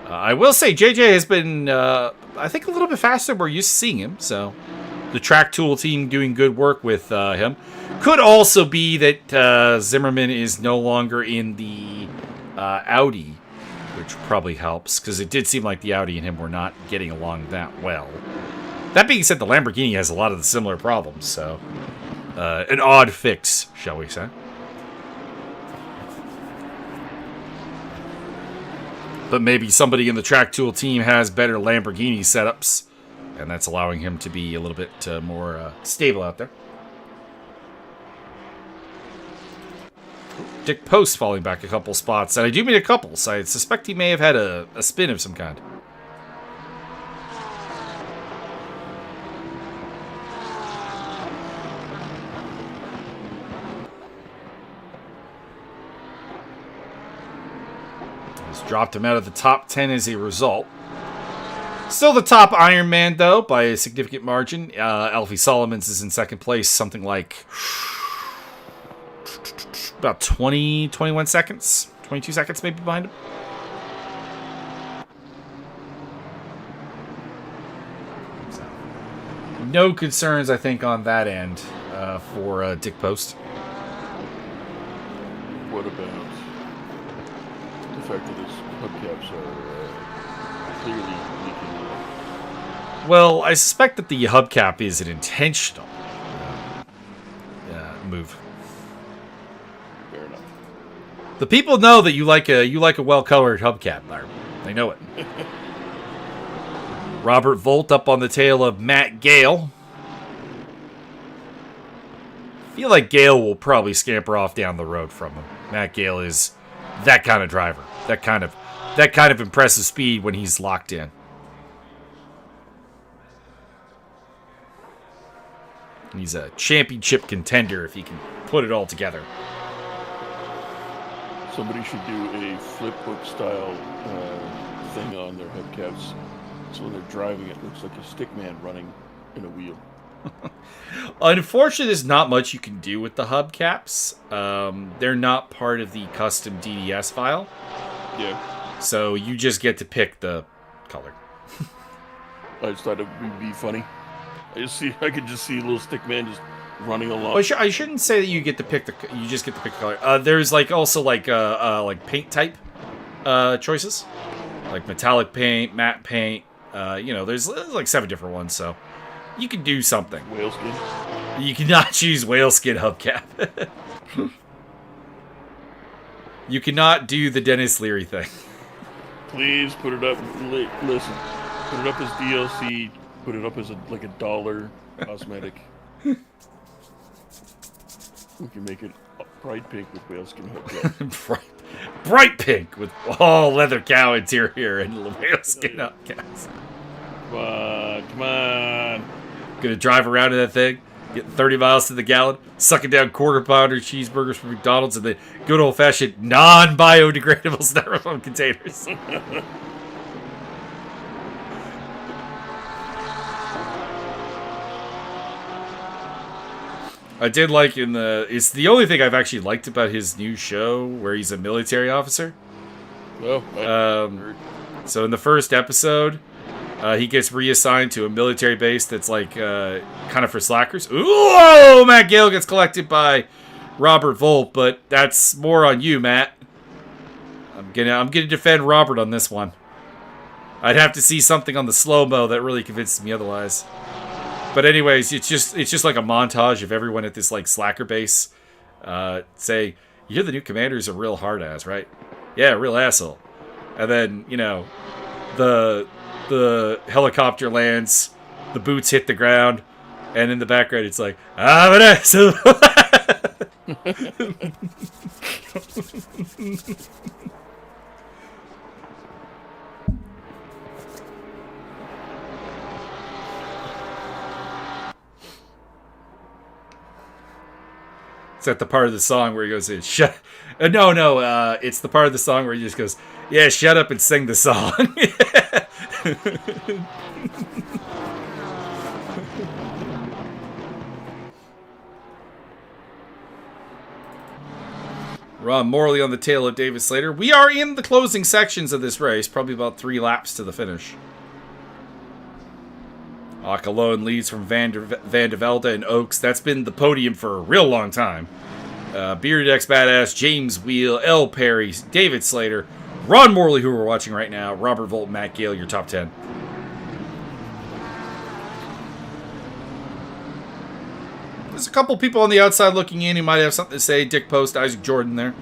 I will say JJ has been, I think, a little bit faster than we're used to seeing him. So the track tool team doing good work with him. Could also be that Zimmerman is no longer in the Audi, which probably helps, because it did seem like the Audi and him were not getting along that well. That being said, the Lamborghini has a lot of the similar problems, so an odd fix, shall we say. But maybe somebody in the track tool team has better Lamborghini setups, and that's allowing him to be a little bit more stable out there. Dick Post falling back a couple spots, and I do mean a couple, so I suspect he may have had a spin of some kind. He's dropped him out of the top 10 as a result. Still the top Ironman, though, by a significant margin. Alfie Solomons is in second place, something like about 21 seconds, 22 seconds maybe behind him. So, no concerns, I think, on that end for Dick Post. What about the fact that his hubcaps are clearly leaking? Well, I suspect that the hubcap is an intentional move. Fair enough. The people know that you like a well-colored hubcap, Larry. They know it. Robert Volt up on the tail of Matt Gale. I feel like Gale will probably scamper off down the road from him. Matt Gale is that kind of driver. That kind of impressive speed when he's locked in. He's a championship contender if he can put it all together. Somebody should do a flipbook style thing on their hubcaps, so when they're driving it looks like a stickman running in a wheel. Unfortunately, there's not much you can do with the hubcaps. They're not part of the custom DDS file. Yeah. So you just get to pick the color. I just thought it would be funny. I could just see a little stickman just running along. Well, I shouldn't say that you get to pick you just get to pick the color. There's also paint type choices, like metallic paint, matte paint. There's like 7 different ones, so you can do something. Whaleskin. You cannot choose whaleskin hubcap. You cannot do the Dennis Leary thing. Please put it up. Listen, put it up as DLC. Put it up as a dollar cosmetic. We can make it bright pink with whaleskin hubcaps. bright pink with all leather cow interior and whaleskin hubcaps. Come on. Gonna drive around in that thing, get 30 miles to the gallon, sucking down quarter pounder cheeseburgers from McDonald's and the good old fashioned non-biodegradable styrofoam containers. I did like it's the only thing I've actually liked about his new show where he's a military officer. Oh, so in the first episode, he gets reassigned to a military base that's like kind of for slackers. Ooh, Matt Gale gets collected by Robert Volt, but that's more on you, Matt. I'm gonna defend Robert on this one. I'd have to see something on the slow-mo that really convinces me otherwise. But anyways, it's just like a montage of everyone at this like slacker base say, "You're the new commander's a real hard ass, right? Yeah, real asshole." And then, you know, the helicopter lands, the boots hit the ground, and in the background it's like, "I'm an asshole." It's at the part of the song where he goes, "Shut." No. It's the part of the song where he just goes, "Yeah, shut up and sing the song." Ron Morley on the tail of David Slater. We are in the closing sections of this race, probably about 3 laps to the finish. Alone leads from Van de Velde and Oaks. That's been the podium for a real long time. Bearded X Badass, James Wheel, L. Perry, David Slater, Ron Morley, who we're watching right now, Robert Volt, Matt Gale, your top 10. There's a couple people on the outside looking in who might have something to say. Dick Post, Isaac Jordan there.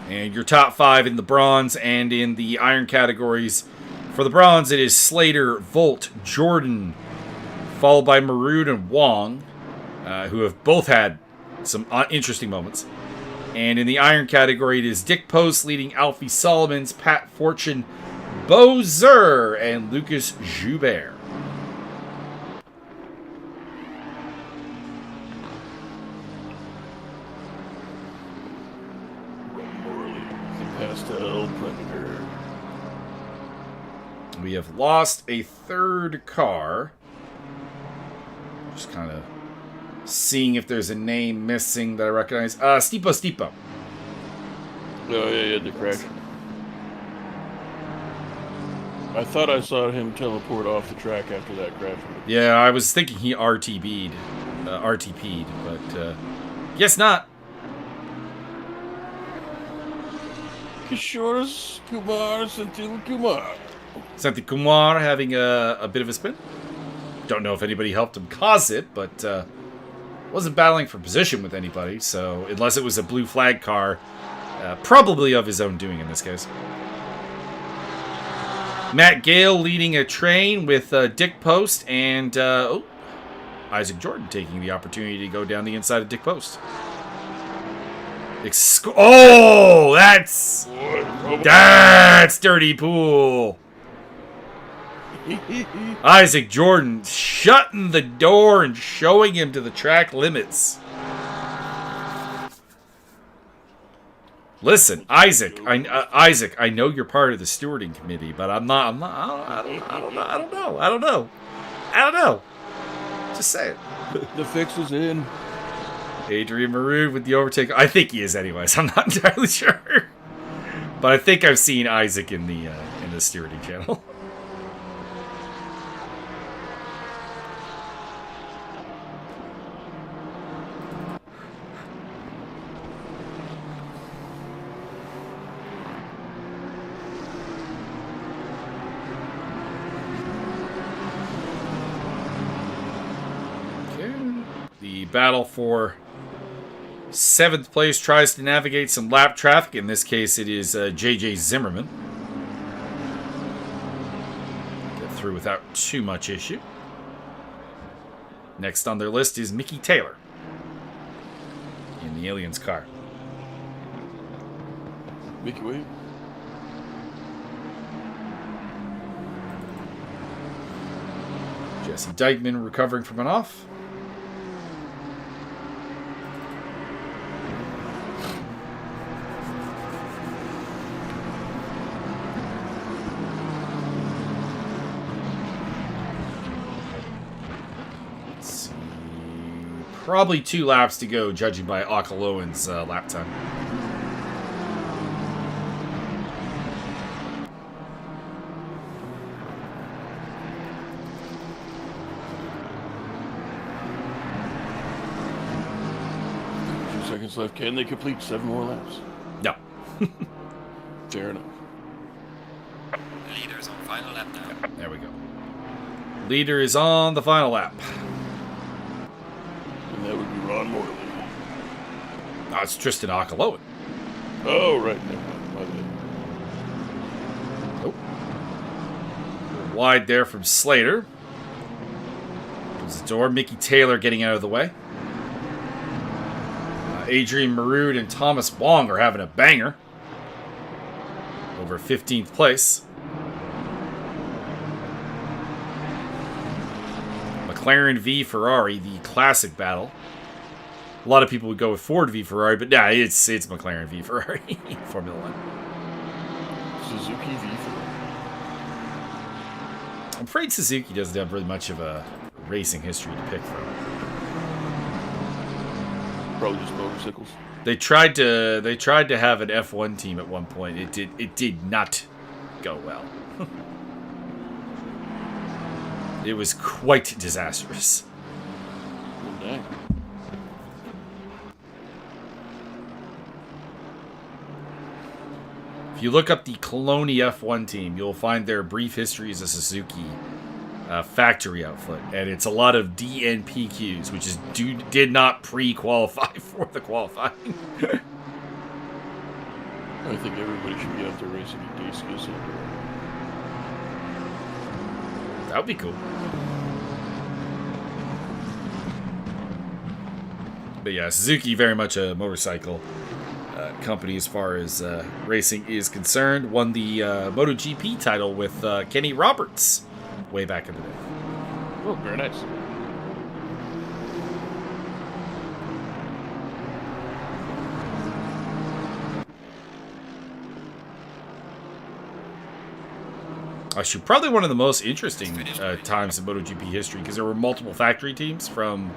And your top 5 in the bronze and in the iron categories. For the bronze, it is Slater, Volt, Jordan, followed by Maroon and Wong, who have both had some interesting moments. And in the iron category, it is Dick Post leading Alfie Solomons, Pat Fortune, Bo Zur, and Lucas Joubert. Pastel Predator. We have lost a third car. Just kind of seeing if there's a name missing that I recognize. Stipo. Oh, yeah, the crash. I thought I saw him teleport off the track after that crash. Yeah, I was thinking he RTP'd, but guess not. Kishore Kumar, Senthil Kumar. Santhi Kumar having a bit of a spin. Don't know if anybody helped him cause it, but wasn't battling for position with anybody, so unless it was a blue flag car, probably of his own doing in this case. Matt Gale leading a train with Dick Post and Isaac Jordan taking the opportunity to go down the inside of Dick Post. Oh, that's dirty pool. Isaac Jordan shutting the door and showing him to the track limits. Listen, Isaac, I know you're part of the stewarding committee, but I don't know. Just say it. The fix is in. Adrian Maroon with the overtake. I think he is anyways. I'm not entirely sure. But I think I've seen Isaac in the stewarding channel. The battle for 7th place tries to navigate some lap traffic. In this case, it is J.J. Zimmerman. Get through without too much issue. Next on their list is Mickey Taylor in the Aliens car. Mickey Williams. Jesse Dykeman recovering from an off. probably 2 laps to go, judging by Akaloan's lap time. Seconds left. Can they complete 7 more laps? No. Fair enough. Leaders on final lap now. There we go. Leader is on the final lap. And that would be Ron Morley. No, it's Tristan Akaloan. Oh, right. Never mind. My bad. Nope. Wide there from Slater. Opens the door. Mickey Taylor getting out of the way. Adrian Marood and Thomas Wong are having a banger. Over 15th place. McLaren v Ferrari, the classic battle. A lot of people would go with Ford v Ferrari, but nah, it's McLaren v Ferrari, Formula 1. Suzuki v Ferrari. I'm afraid Suzuki doesn't have really much of a racing history to pick from. Probably just motorcycles. They tried to have an F1 team at one point. It did not go well. It was quite disastrous. Oh, dang. If you look up the Coloni F1 team, you'll find their brief history as a Suzuki factory outfit, and it's a lot of DNPQs, which did not pre-qualify for the qualifying. I think everybody should be out there racing a day skill set. That would be cool. But yeah, Suzuki very much a motorcycle company as far as racing is concerned. Won the MotoGP title with Kenny Roberts way back in the day. Oh, very nice. Actually, probably one of the most interesting times in MotoGP history, because there were multiple factory teams from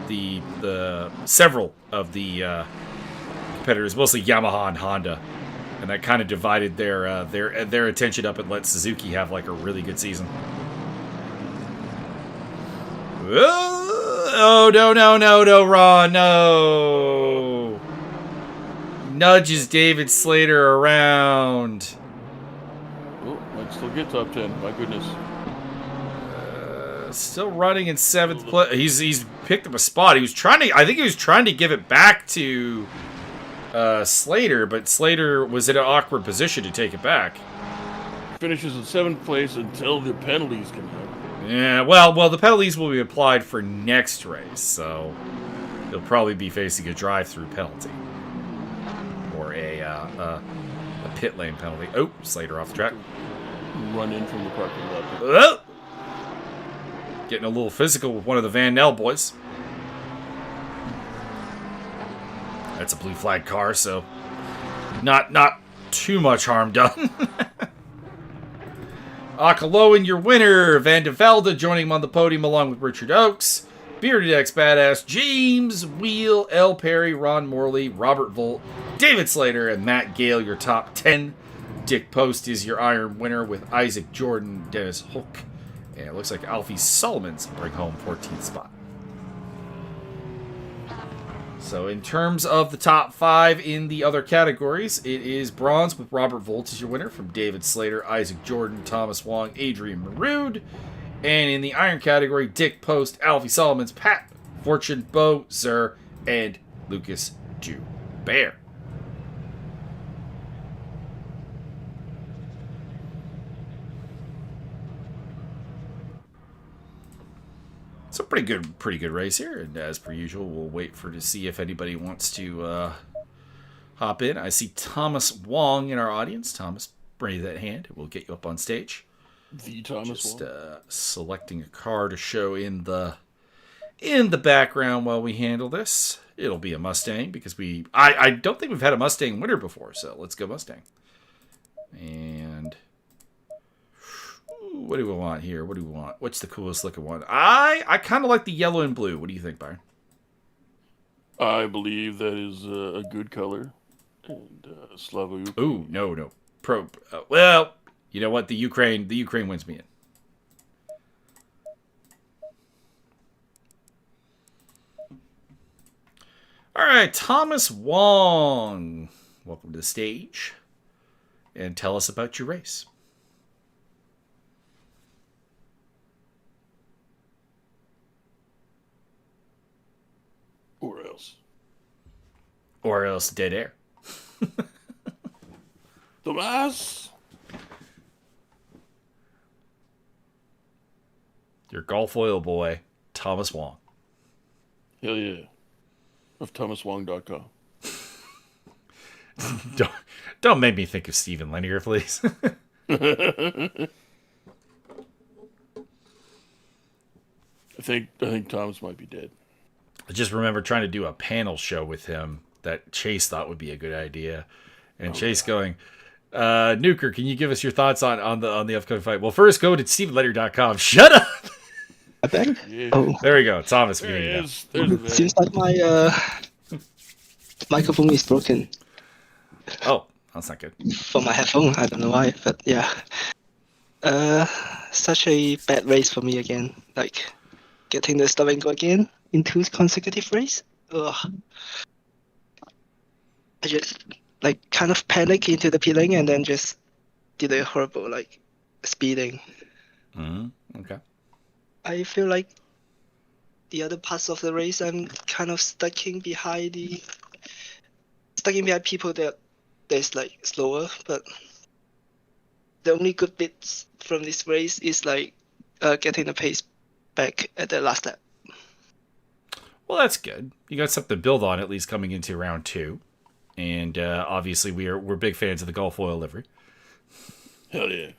the several of the competitors, mostly Yamaha and Honda, and that kind of divided their attention up and let Suzuki have like a really good season. Oh no, Ron, no! Nudges David Slater around. Oh, might still get top 10. My goodness. Still running in 7th place. He's picked up a spot. I think he was trying to give it back to Slater, but Slater was in an awkward position to take it back. Finishes in 7th place until the penalties come out. Yeah, well, the penalties will be applied for next race, so he'll probably be facing a drive-through penalty or a pit lane penalty. Oh, Slater off the track. Run in from the parking lot. Oh! Getting a little physical with one of the Van Nel boys. That's a blue flag car, so not too much harm done. Akaloan, your winner. Van de Velde joining him on the podium along with Richard Oakes. Bearded X Badass, James Wheel, L. Perry, Ron Morley, Robert Volt, David Slater, and Matt Gale, your top 10. Dick Post is your iron winner with Isaac Jordan, Dennis Hook, and it looks like Alfie Solomon's bring home 14th spot. So in terms of the top 5 in the other categories, it is bronze with Robert Volt as your winner from David Slater, Isaac Jordan, Thomas Wong, Adrian Marood. And in the iron category, Dick Post, Alfie Solomons, Pat Fortune, Bo Zer, and Lucas Joubert. It's a pretty good race here, and as per usual, we'll wait to see if anybody wants to hop in. I see Thomas Wong in our audience. Thomas, raise that hand. We'll get you up on stage. The Thomas Just Wong. selecting a car to show in the background while we handle this. It'll be a Mustang because I don't think we've had a Mustang winner before, so let's go Mustang. And what do we want here? What do we want? What's the coolest looking one? I kind of like the yellow and blue. What do you think, Byron? I believe that is a good color. And Slava Ooh, Ukraine. no. Well, you know what? The Ukraine wins me in. All right, Thomas Wong, welcome to the stage, and tell us about your race. Or else. Or else dead air. Tomas! Your golf oil boy, Thomas Wong. Hell yeah. Of thomaswong.com. Don't make me think of Stephen Linear, please. I think Thomas might be dead. I just remember trying to do a panel show with him that Chase thought would be a good idea. And Chase going, Nuker, can you give us your thoughts on the upcoming fight? Well, first go to StephenLetter.com. Shut up! I bet. Yeah. Oh, There we go. Thomas. There he is. There's the man. seems like my microphone is broken Oh, that's not good. for my headphone. I don't know why, but yeah. Such a bad race for me again. Like getting the stop and go again in 2 consecutive races. Ugh. I just like kind of panic into the pit lane and then just did a horrible like speeding. Okay. I feel like the other parts of the race I'm kind of stucking behind people that's like slower, but the only good bits from this race is like getting the pace back at the last lap. Well, that's good. You got something to build on at least coming into round 2. And obviously we're big fans of the Gulf Oil livery. Hell yeah.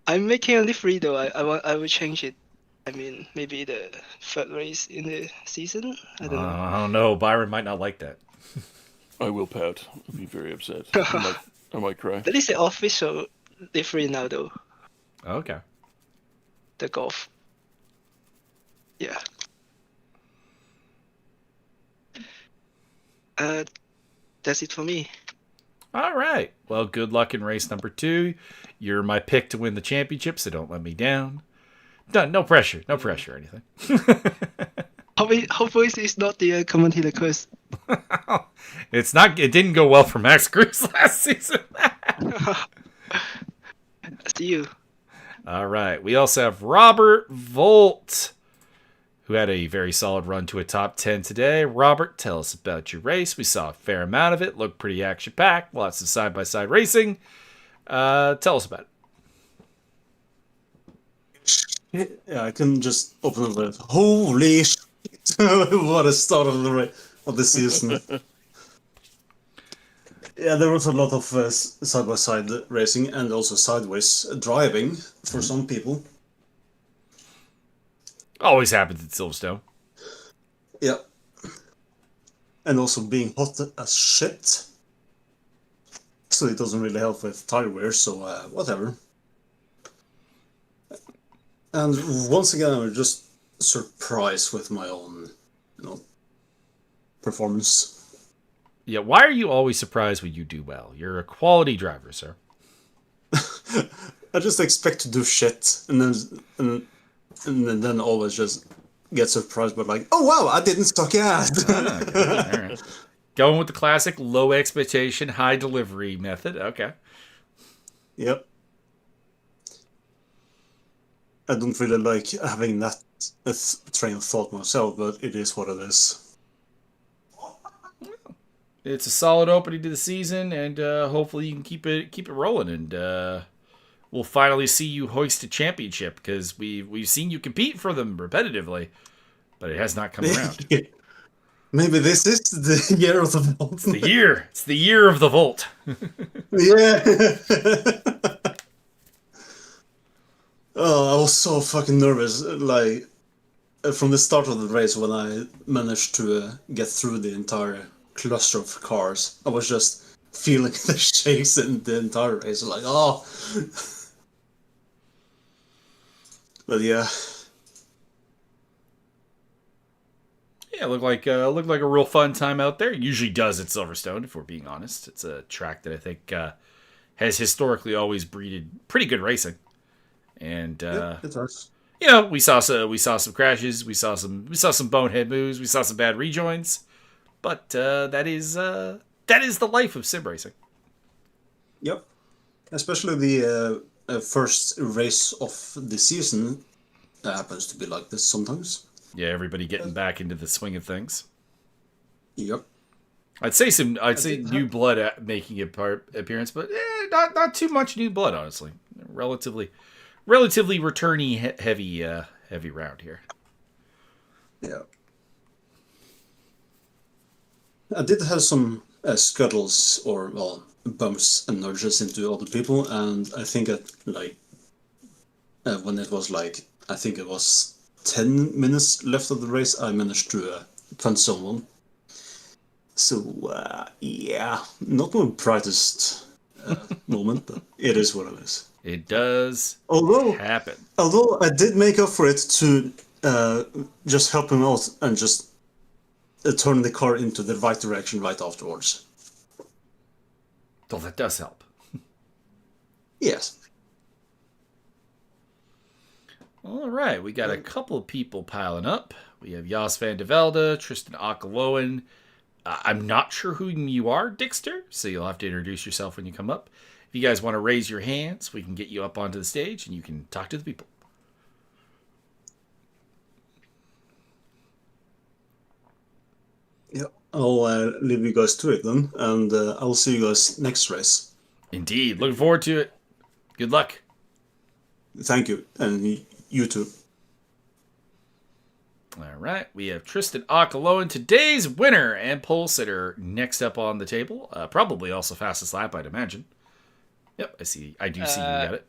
I'm making a livery though. I will change it. I mean, maybe the 3rd race in the season. I don't know. I don't know. Byron might not like that. I will pout. I'll be very upset. I might cry. That is the official livery now though. Okay. The golf. Yeah. That's it for me. All right. Well, good luck in race number 2. You're my pick to win the championship, so don't let me down. Done. No pressure. No pressure or anything. Hopefully it's not the commentator curse. It's not. It didn't go well for Max Cruz last season. See you. All right. We also have Robert Volt, who had a very solid run to a top 10 today. Robert, tell us about your race. We saw a fair amount of it. Looked pretty action-packed. Lots of side-by-side racing. Tell us about it. Yeah, I can just open it with holy shit. What a start of the season. Yeah, there was a lot of side-by-side racing and also sideways driving for some people. Always happens at Silverstone. Yeah. And also being hot as shit. So it doesn't really help with tire wear, so whatever. And once again, I'm just surprised with my own, performance. Yeah, why are you always surprised when you do well? You're a quality driver, sir. I just expect to do shit, and then always just get surprised by like, oh wow, I didn't suck ass. All right. Going with the classic low expectation, high delivery method. Okay. Yep. I don't really like having that train of thought myself, but it is what it is. It's a solid opening to the season, and hopefully you can keep it rolling, and we'll finally see you hoist a championship because we've seen you compete for them repetitively, but it has not come around. Maybe this is the year of the Volt. It's the year of the Volt. Yeah. Oh, I was so fucking nervous, like from the start of the race when I managed to get through the entire cluster of cars. I was just feeling the shakes in the entire race, like, oh. But yeah. Yeah, looked like a real fun time out there. It usually does at Silverstone, if we're being honest. It's a track that I think has historically always breeded pretty good racing. And It does. we saw some crashes, we saw some bonehead moves, we saw some bad rejoins, but that is the life of sim racing. Yep. Especially the first race of the season happens to be like this sometimes. Yeah, everybody getting back into the swing of things. Yep. I'd say new blood making an appearance, but not too much new blood, honestly. Relatively returny heavy round here. Yeah. I did have some scuttles or bumps and nudges into other people, and I think when it was I think it was 10 minutes left of the race, I managed to punch someone. So yeah, not my brightest moment, but it is what it is. It does happen. Although I did make up for it to just help him out and just turn the car into the right direction right afterwards. Well, that does help. Yes. All right, we got a couple of people piling up. We have Jos van de Velde, Tristan Akaloen. I'm not sure who you are, Dixter, so you'll have to introduce yourself when you come up. If you guys want to raise your hands, we can get you up onto the stage and you can talk to the people. Yeah, I'll leave you guys to it then, and I'll see you guys next race. Indeed, looking forward to it. Good luck. Thank you, and you too. All right, we have Tristan Akaloen, today's winner and pole sitter, next up on the table. Probably also fastest lap, I'd imagine. Yep, I do see you got it.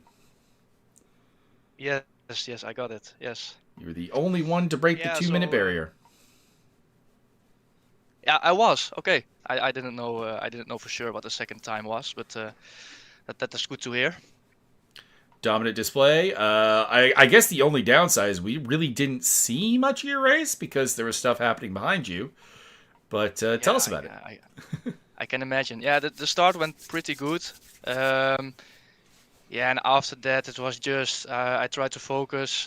Yes, I got it. Yes. You were the only one to break the 2-minute barrier. Yeah, I was. Okay. I didn't know. I didn't know for sure what the second time was, but that is good to hear. Dominant display. I guess the only downside is we really didn't see much of your race because there was stuff happening behind you. But tell us about it. I can imagine. Yeah, the start went pretty good. And after that it was just I tried to focus,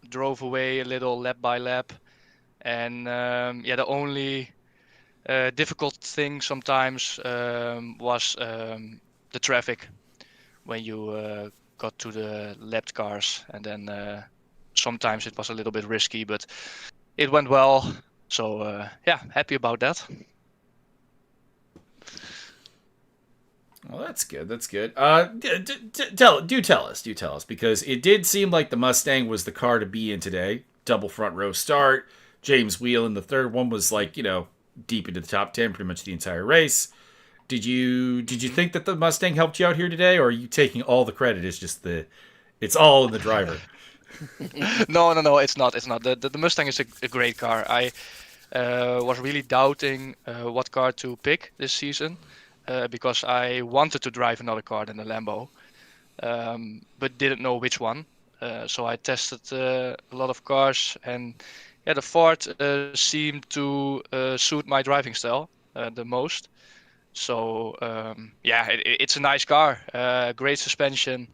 drove away a little lap by lap, and the only difficult thing sometimes was the traffic when you got to the lapped cars, and then sometimes it was a little bit risky, but it went well. So happy about that. Well, that's good. That's good. Do tell us, because it did seem like the Mustang was the car to be in today. Double front row start. James Wheel in the third one was deep into the top 10 pretty much the entire race. Did you think that the Mustang helped you out here today, or are you taking all the credit? It's all in the driver. No, it's not. The Mustang is a great car. I was really doubting what car to pick this season. Because I wanted to drive another car than the Lambo, but didn't know which one. So I tested a lot of cars, and the Ford seemed to suit my driving style the most. So it's a nice car, great suspension,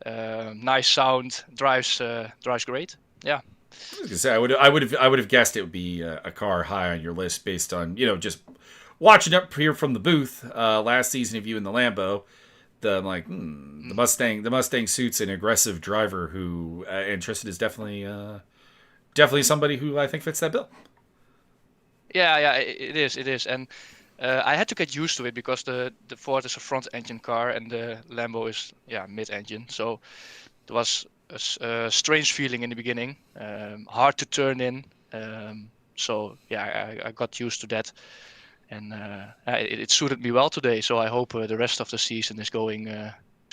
nice sound, drives great. Yeah. I was gonna say I would have guessed it would be a car high on your list based on just watching up here from the booth last season of you in the Lambo. The Mustang suits an aggressive driver who and Tristan is definitely somebody who I think fits that bill. Yeah, it is, and I had to get used to it because the Ford is a front engine car and the Lambo is mid engine. So it was a strange feeling in the beginning, hard to turn in. I got used to that. And it suited me well today, so I hope the rest of the season is going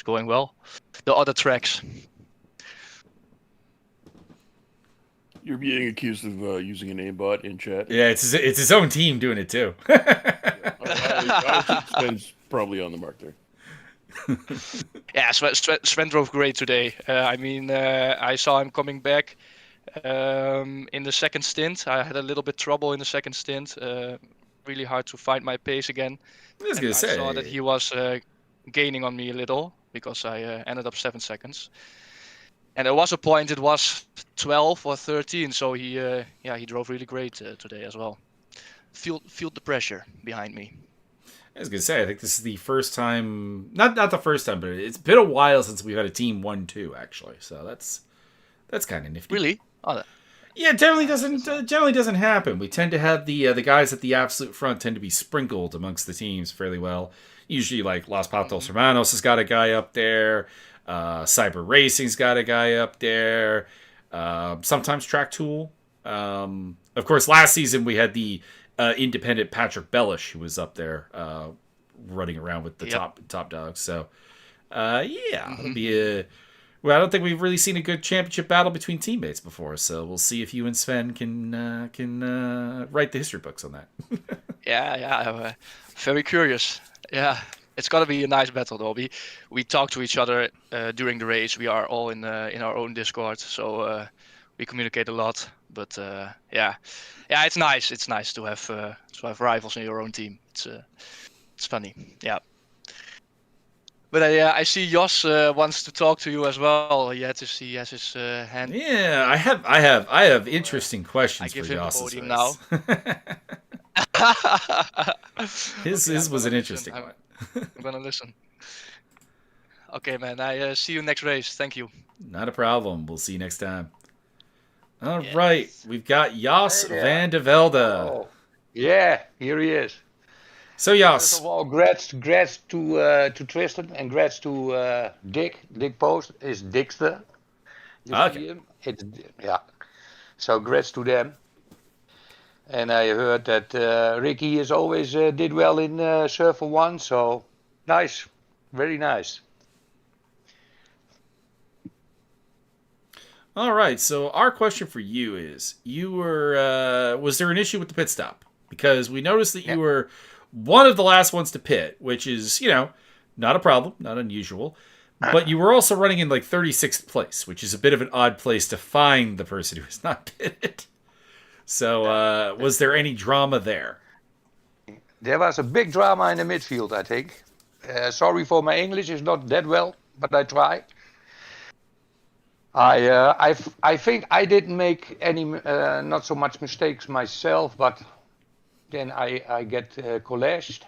well. The other tracks. You're being accused of using an aimbot in chat. Yeah, it's his own team doing it too. I think Sven's probably on the mark there. Yeah, Sven drove great today. I saw him coming back In the second stint, I had a little bit trouble in the second stint. Really hard to find my pace again. I was And gonna I saw that say. he was gaining on me a little because I ended up 7 seconds. And there was a point it was 12 or 13, so he drove really great today as well. Feel the pressure behind me. I was gonna say, I think this is the first time, not the first time, but it's been a while since we've had a team 1-2 actually. So that's kind of nifty. Really? Oh, Yeah, it generally doesn't happen. We tend to have the guys at the absolute front tend to be sprinkled amongst the teams fairly well. Usually, like Los Patos Hermanos has got a guy up there. Cyber Racing's got a guy up there. Sometimes Track Tool. Of course, last season we had the independent Patrick Bellish who was up there running around with the top dogs. So, it'll be a. Well, I don't think we've really seen a good championship battle between teammates before, so we'll see if you and Sven can write the history books on that. yeah. I'm very curious. Yeah, it's gonna be a nice battle though. We talk to each other during the race. We are all in our own Discord, so we communicate a lot. But it's nice. It's nice to have rivals in your own team. It's funny. Yeah. But I see Jos wants to talk to you as well. He has his hand. Yeah, I have interesting questions I give for him the Jos' podium race. now. His was an interesting one. I'm gonna listen. Okay, man. I see you next race. Thank you. Not a problem. We'll see you next time. All right, we've got Jos van de Velde. Oh, yeah, here he is. So First Jos, of all, grats to Tristan and grats to Dick Post is Dickster. You see him? Yeah. So grats to them. And I heard that Ricky is always did well in Surfer 1, so nice, very nice. all right. So our question for you is: you were was there an issue with the pit stop? Because we noticed that you were one of the last ones to pit, which is not a problem, not unusual. But you were also running in like 36th place, which is a bit of an odd place to find the person who is not pitted. So was there any drama there? There was a big drama in the midfield, I think. Sorry for my English, it's not that well, but I try. I think I didn't make any not so much mistakes myself, but then I get collaged,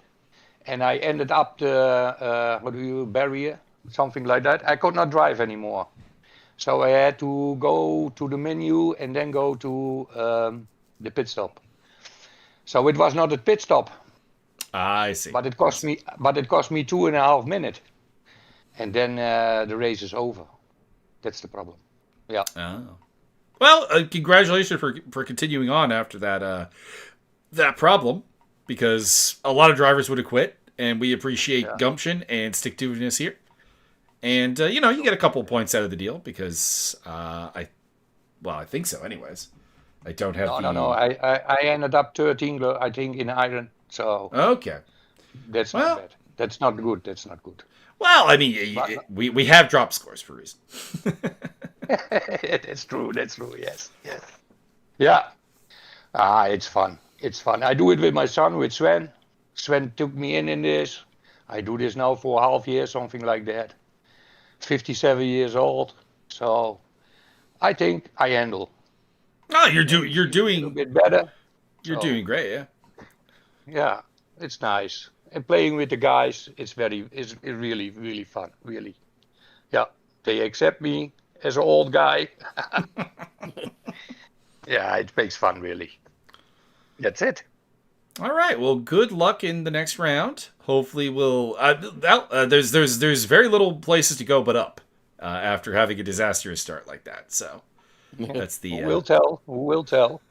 and I ended up the barrier, something like that. I could not drive anymore, so I had to go to the menu and then go to the pit stop. So it was not a pit stop. I see. But it cost me 2.5 minutes, and then the race is over. That's the problem. Yeah. Oh. Well, congratulations for continuing on after that problem, because a lot of drivers would have quit, and we appreciate gumption and stick-to-itiveness here. And you get a couple of points out of the deal because I think so. Anyways, I don't have. No. I ended up 13, I think, in iron. So okay. That's not bad. That's not good. That's not good. Well, I mean, we have drop scores for a reason. That's true. That's true. Yes. Yeah. It's fun. It's fun. I do it with my son, with Sven. Sven took me in this. I do this now for a half year, something like that. 57 years old. So I think I handle. Oh, you're doing a bit better. You're doing great, yeah. Yeah, it's nice. And playing with the guys, it's really, really fun, really. Yeah, they accept me as an old guy. Yeah, it makes fun, really. That's it. All right. Well, good luck in the next round. Hopefully, we'll. There's very little places to go but up after having a disastrous start like that. So that's the. We'll tell. We'll tell.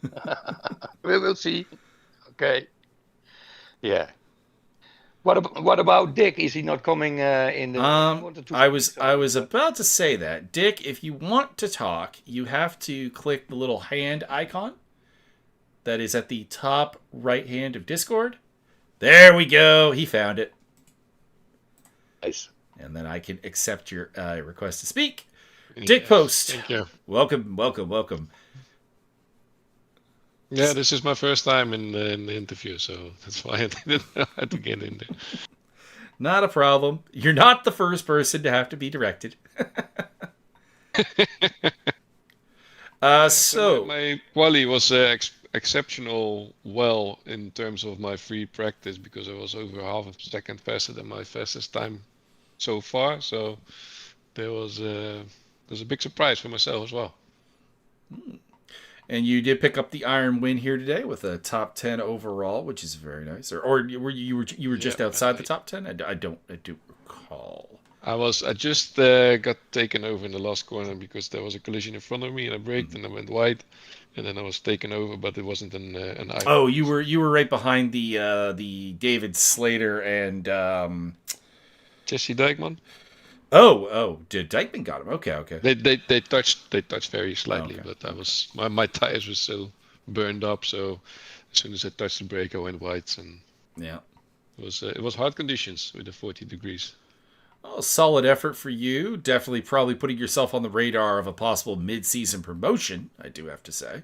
We will see. Okay. Yeah. What about Dick? Is he not coming in the? I was about to say that, Dick. If you want to talk, you have to click the little hand icon that is at the top right hand of Discord. There we go. He found it. Nice. And then I can accept your request to speak. Dick Post. Thank you. Welcome. Yeah, this is my first time in the interview, so that's why I didn't know how to get in there. Not a problem. You're not the first person to have to be directed. So my quali was exceptional well in terms of my free practice because I was over half a second faster than my fastest time so far. So there was a big surprise for myself as well. And you did pick up the iron win here today with a top 10 overall, which is very nice. Or were you were just outside the top 10? I do recall. I just got taken over in the last corner because there was a collision in front of me and I braked and I went wide, and then I was taken over, but it wasn't an iron. Oh, you were right behind the David Slater and Jesse Dijkman. Oh, Dykeman got him. Okay. They touched very slightly, Okay. but I was my tires were so burned up, so as soon as I touched the brake, I went wide, and Yeah. it was hard conditions with the 40 degrees. Oh, solid effort for you. Definitely probably putting yourself on the radar of a possible mid-season promotion, I do have to say.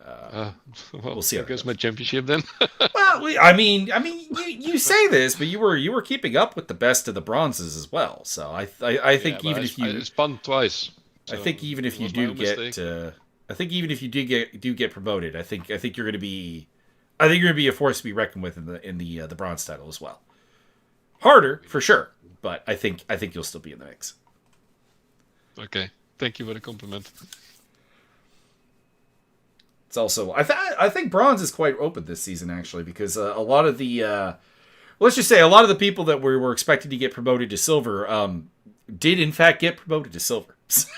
Well, we'll see how there it goes goes. my championship then. Well, I mean, you say this, but you were keeping up with the best of the bronzes as well. So I think Yeah, even but if you I spun twice. I think even if it you was my do own get, mistake. I think even if you do get promoted, I think you're going to be, I think you're going to be a force to be reckoned with in the bronze title as well. Harder for sure, but I think you'll still be in the mix. Okay, thank you for the compliment. It's also I think bronze is quite open this season actually because a lot of the let's just say a lot of the people that were expected to get promoted to silver did in fact get promoted to silver. So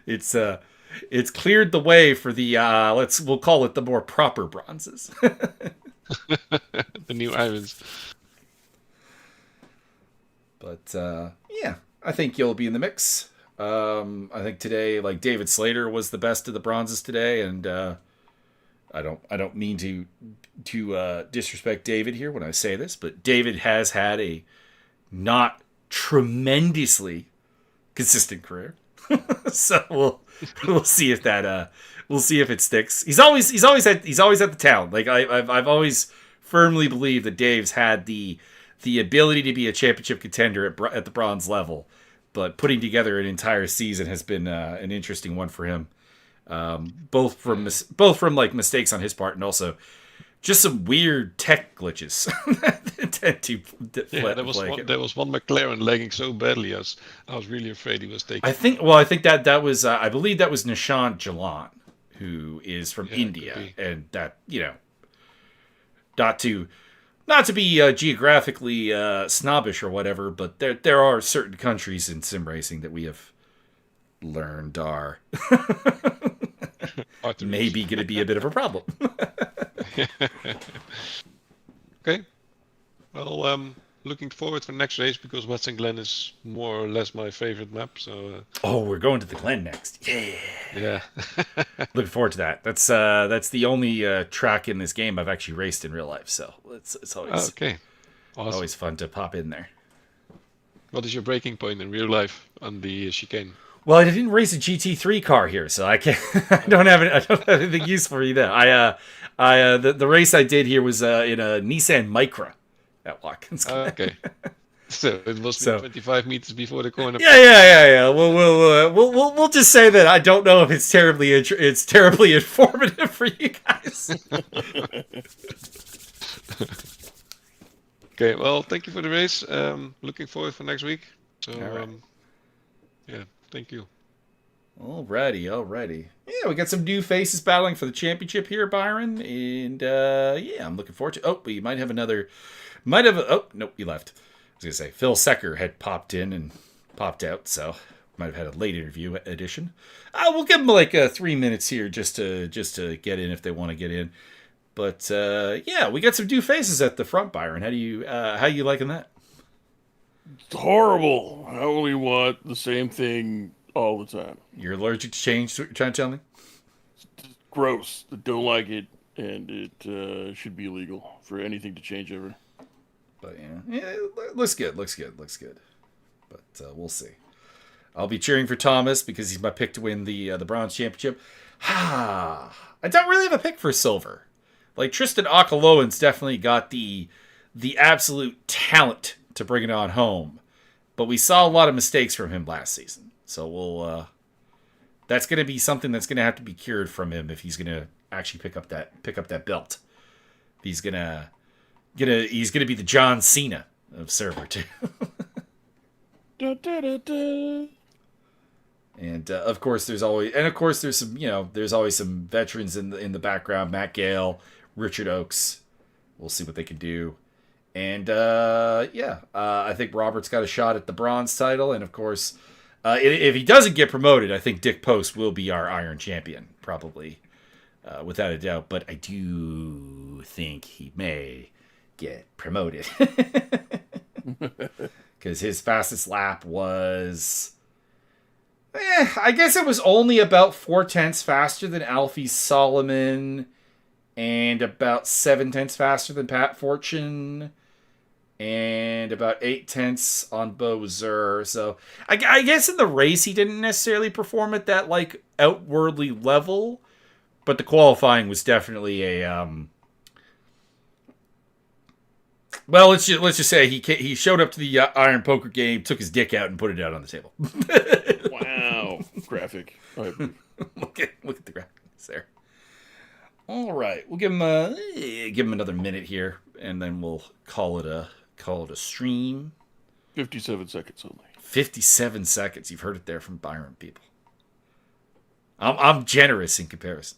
it's cleared the way for the we'll call it the more proper bronzes. The new irons. But yeah, I think you'll be in the mix. I think today, like David Slater was the best of the bronzes today, and I don't mean to disrespect David here when I say this, but David has had a not tremendously consistent career. So we'll see if that we'll see if it sticks. He's always at the talent. Like I've always firmly believed that Dave's had the ability to be a championship contender at the bronze level, but putting together an entire season has been an interesting one for him. Both from like mistakes on his part and also just some weird tech glitches that tend to there was one McLaren lagging so badly. I was really afraid he was taking. I think that was I believe that was Nishant Jalan, who is from India, and that not to be geographically snobbish or whatever, but there are certain countries in sim racing that we have learned are maybe going to be a bit of a problem. Okay. Well, looking forward for the next race because Western Glen is more or less my favorite map. So. Oh, we're going to the Glen next. Yeah. Yeah. Looking forward to that. That's the only track in this game I've actually raced in real life. So it's always okay. Awesome. Always fun to pop in there. What is your breaking point in real life on the chicane? Well, I didn't race a GT3 car here, so I can't. I don't have anything useful for you there. The race I did here was in a Nissan Micra at Watkins. Okay. So it must be 25 meters before the corner. Yeah. We'll just say that I don't know if it's terribly informative for you guys. Okay. Well, thank you for the race. Looking forward for next week. So right. yeah. Thank you. Alrighty. Yeah, we got some new faces battling for the championship here, Byron, and yeah, I'm looking forward to. Oh, we might have another. Oh, nope, he left. I was gonna say Phil Secker had popped in and popped out, so might have had a late interview edition. We'll give them like 3 minutes here just to get in if they want to get in. But yeah, we got some new faces at the front, Byron. How you liking that? It's horrible. I only want the same thing all the time. You're allergic to change? Trying to tell me? It's gross. I don't like it, and it should be illegal for anything to change ever. But yeah, it looks good. But we'll see. I'll be cheering for Thomas because he's my pick to win the bronze championship. I don't really have a pick for Silver. Like, Tristan Akaloan's definitely got the absolute talent to bring it on home. But we saw a lot of mistakes from him last season. So we'll that's going to be something that's going to have to be cured from him if he's going to actually pick up that belt. He's going to be the John Cena of Server too. And of course there's always some veterans in the background. Matt Gale, Richard Oakes. We'll see what they can do. And I think Robert's got a shot at the bronze title. And of course, if he doesn't get promoted, I think Dick Post will be our Iron Champion, probably, without a doubt. But I do think he may get promoted because his fastest lap was, I guess it was only about 0.4 faster than Alfie Solomon, and about 0.7 faster than Pat Fortune, and about 0.8 on Bowser. So I guess in the race he didn't necessarily perform at that like outwardly level, but the qualifying was definitely a well, let's just say he showed up to the Iron Poker game, took his dick out, and put it out on the table. Wow, graphic. Right. Look at the graphics there. All right, we'll give him another minute here, and then we'll call it a stream. 57 seconds only. 57 seconds. You've heard it there from Byron, people. I'm generous in comparison.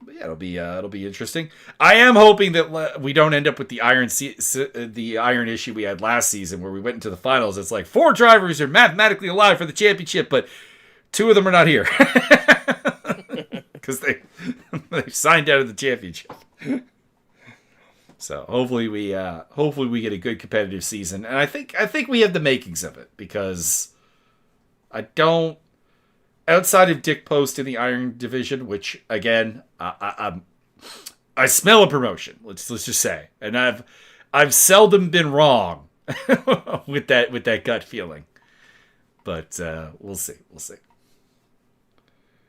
But yeah, it'll be interesting. I am hoping that we don't end up with the iron issue we had last season, where we went into the finals. It's like 4 drivers are mathematically alive for the championship, but 2 of them are not here because they signed out of the championship. So hopefully we get a good competitive season, and I think we have the makings of it, because I don't, outside of Dick Post in the Iron Division, which again I smell a promotion. Let's just say, and I've seldom been wrong with that gut feeling, but we'll see.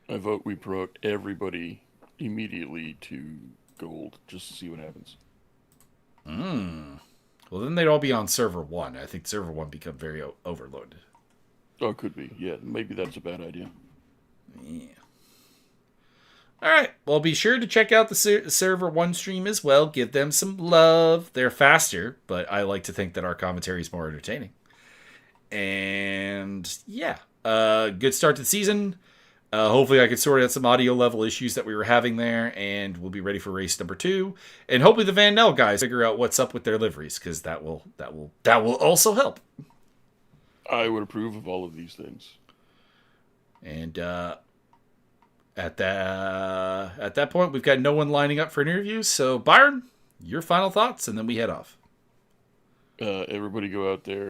I vote we promote everybody immediately to gold, just to see what happens. Well, then they'd all be on server 1. I think server 1 become very overloaded. Oh, could be. Yeah, maybe that's a bad idea. Yeah. All right. Well, be sure to check out the server 1 stream as well. Give them some love. They're faster, but I like to think that our commentary is more entertaining. And yeah, good start to the season. Hopefully I can sort out some audio level issues that we were having there, and we'll be ready for race number 2. And hopefully the Van Nel guys figure out what's up with their liveries, because that will also help. I would approve of all of these things. And at that point, we've got no one lining up for an interview. So Byron, your final thoughts, and then we head off. Everybody go out there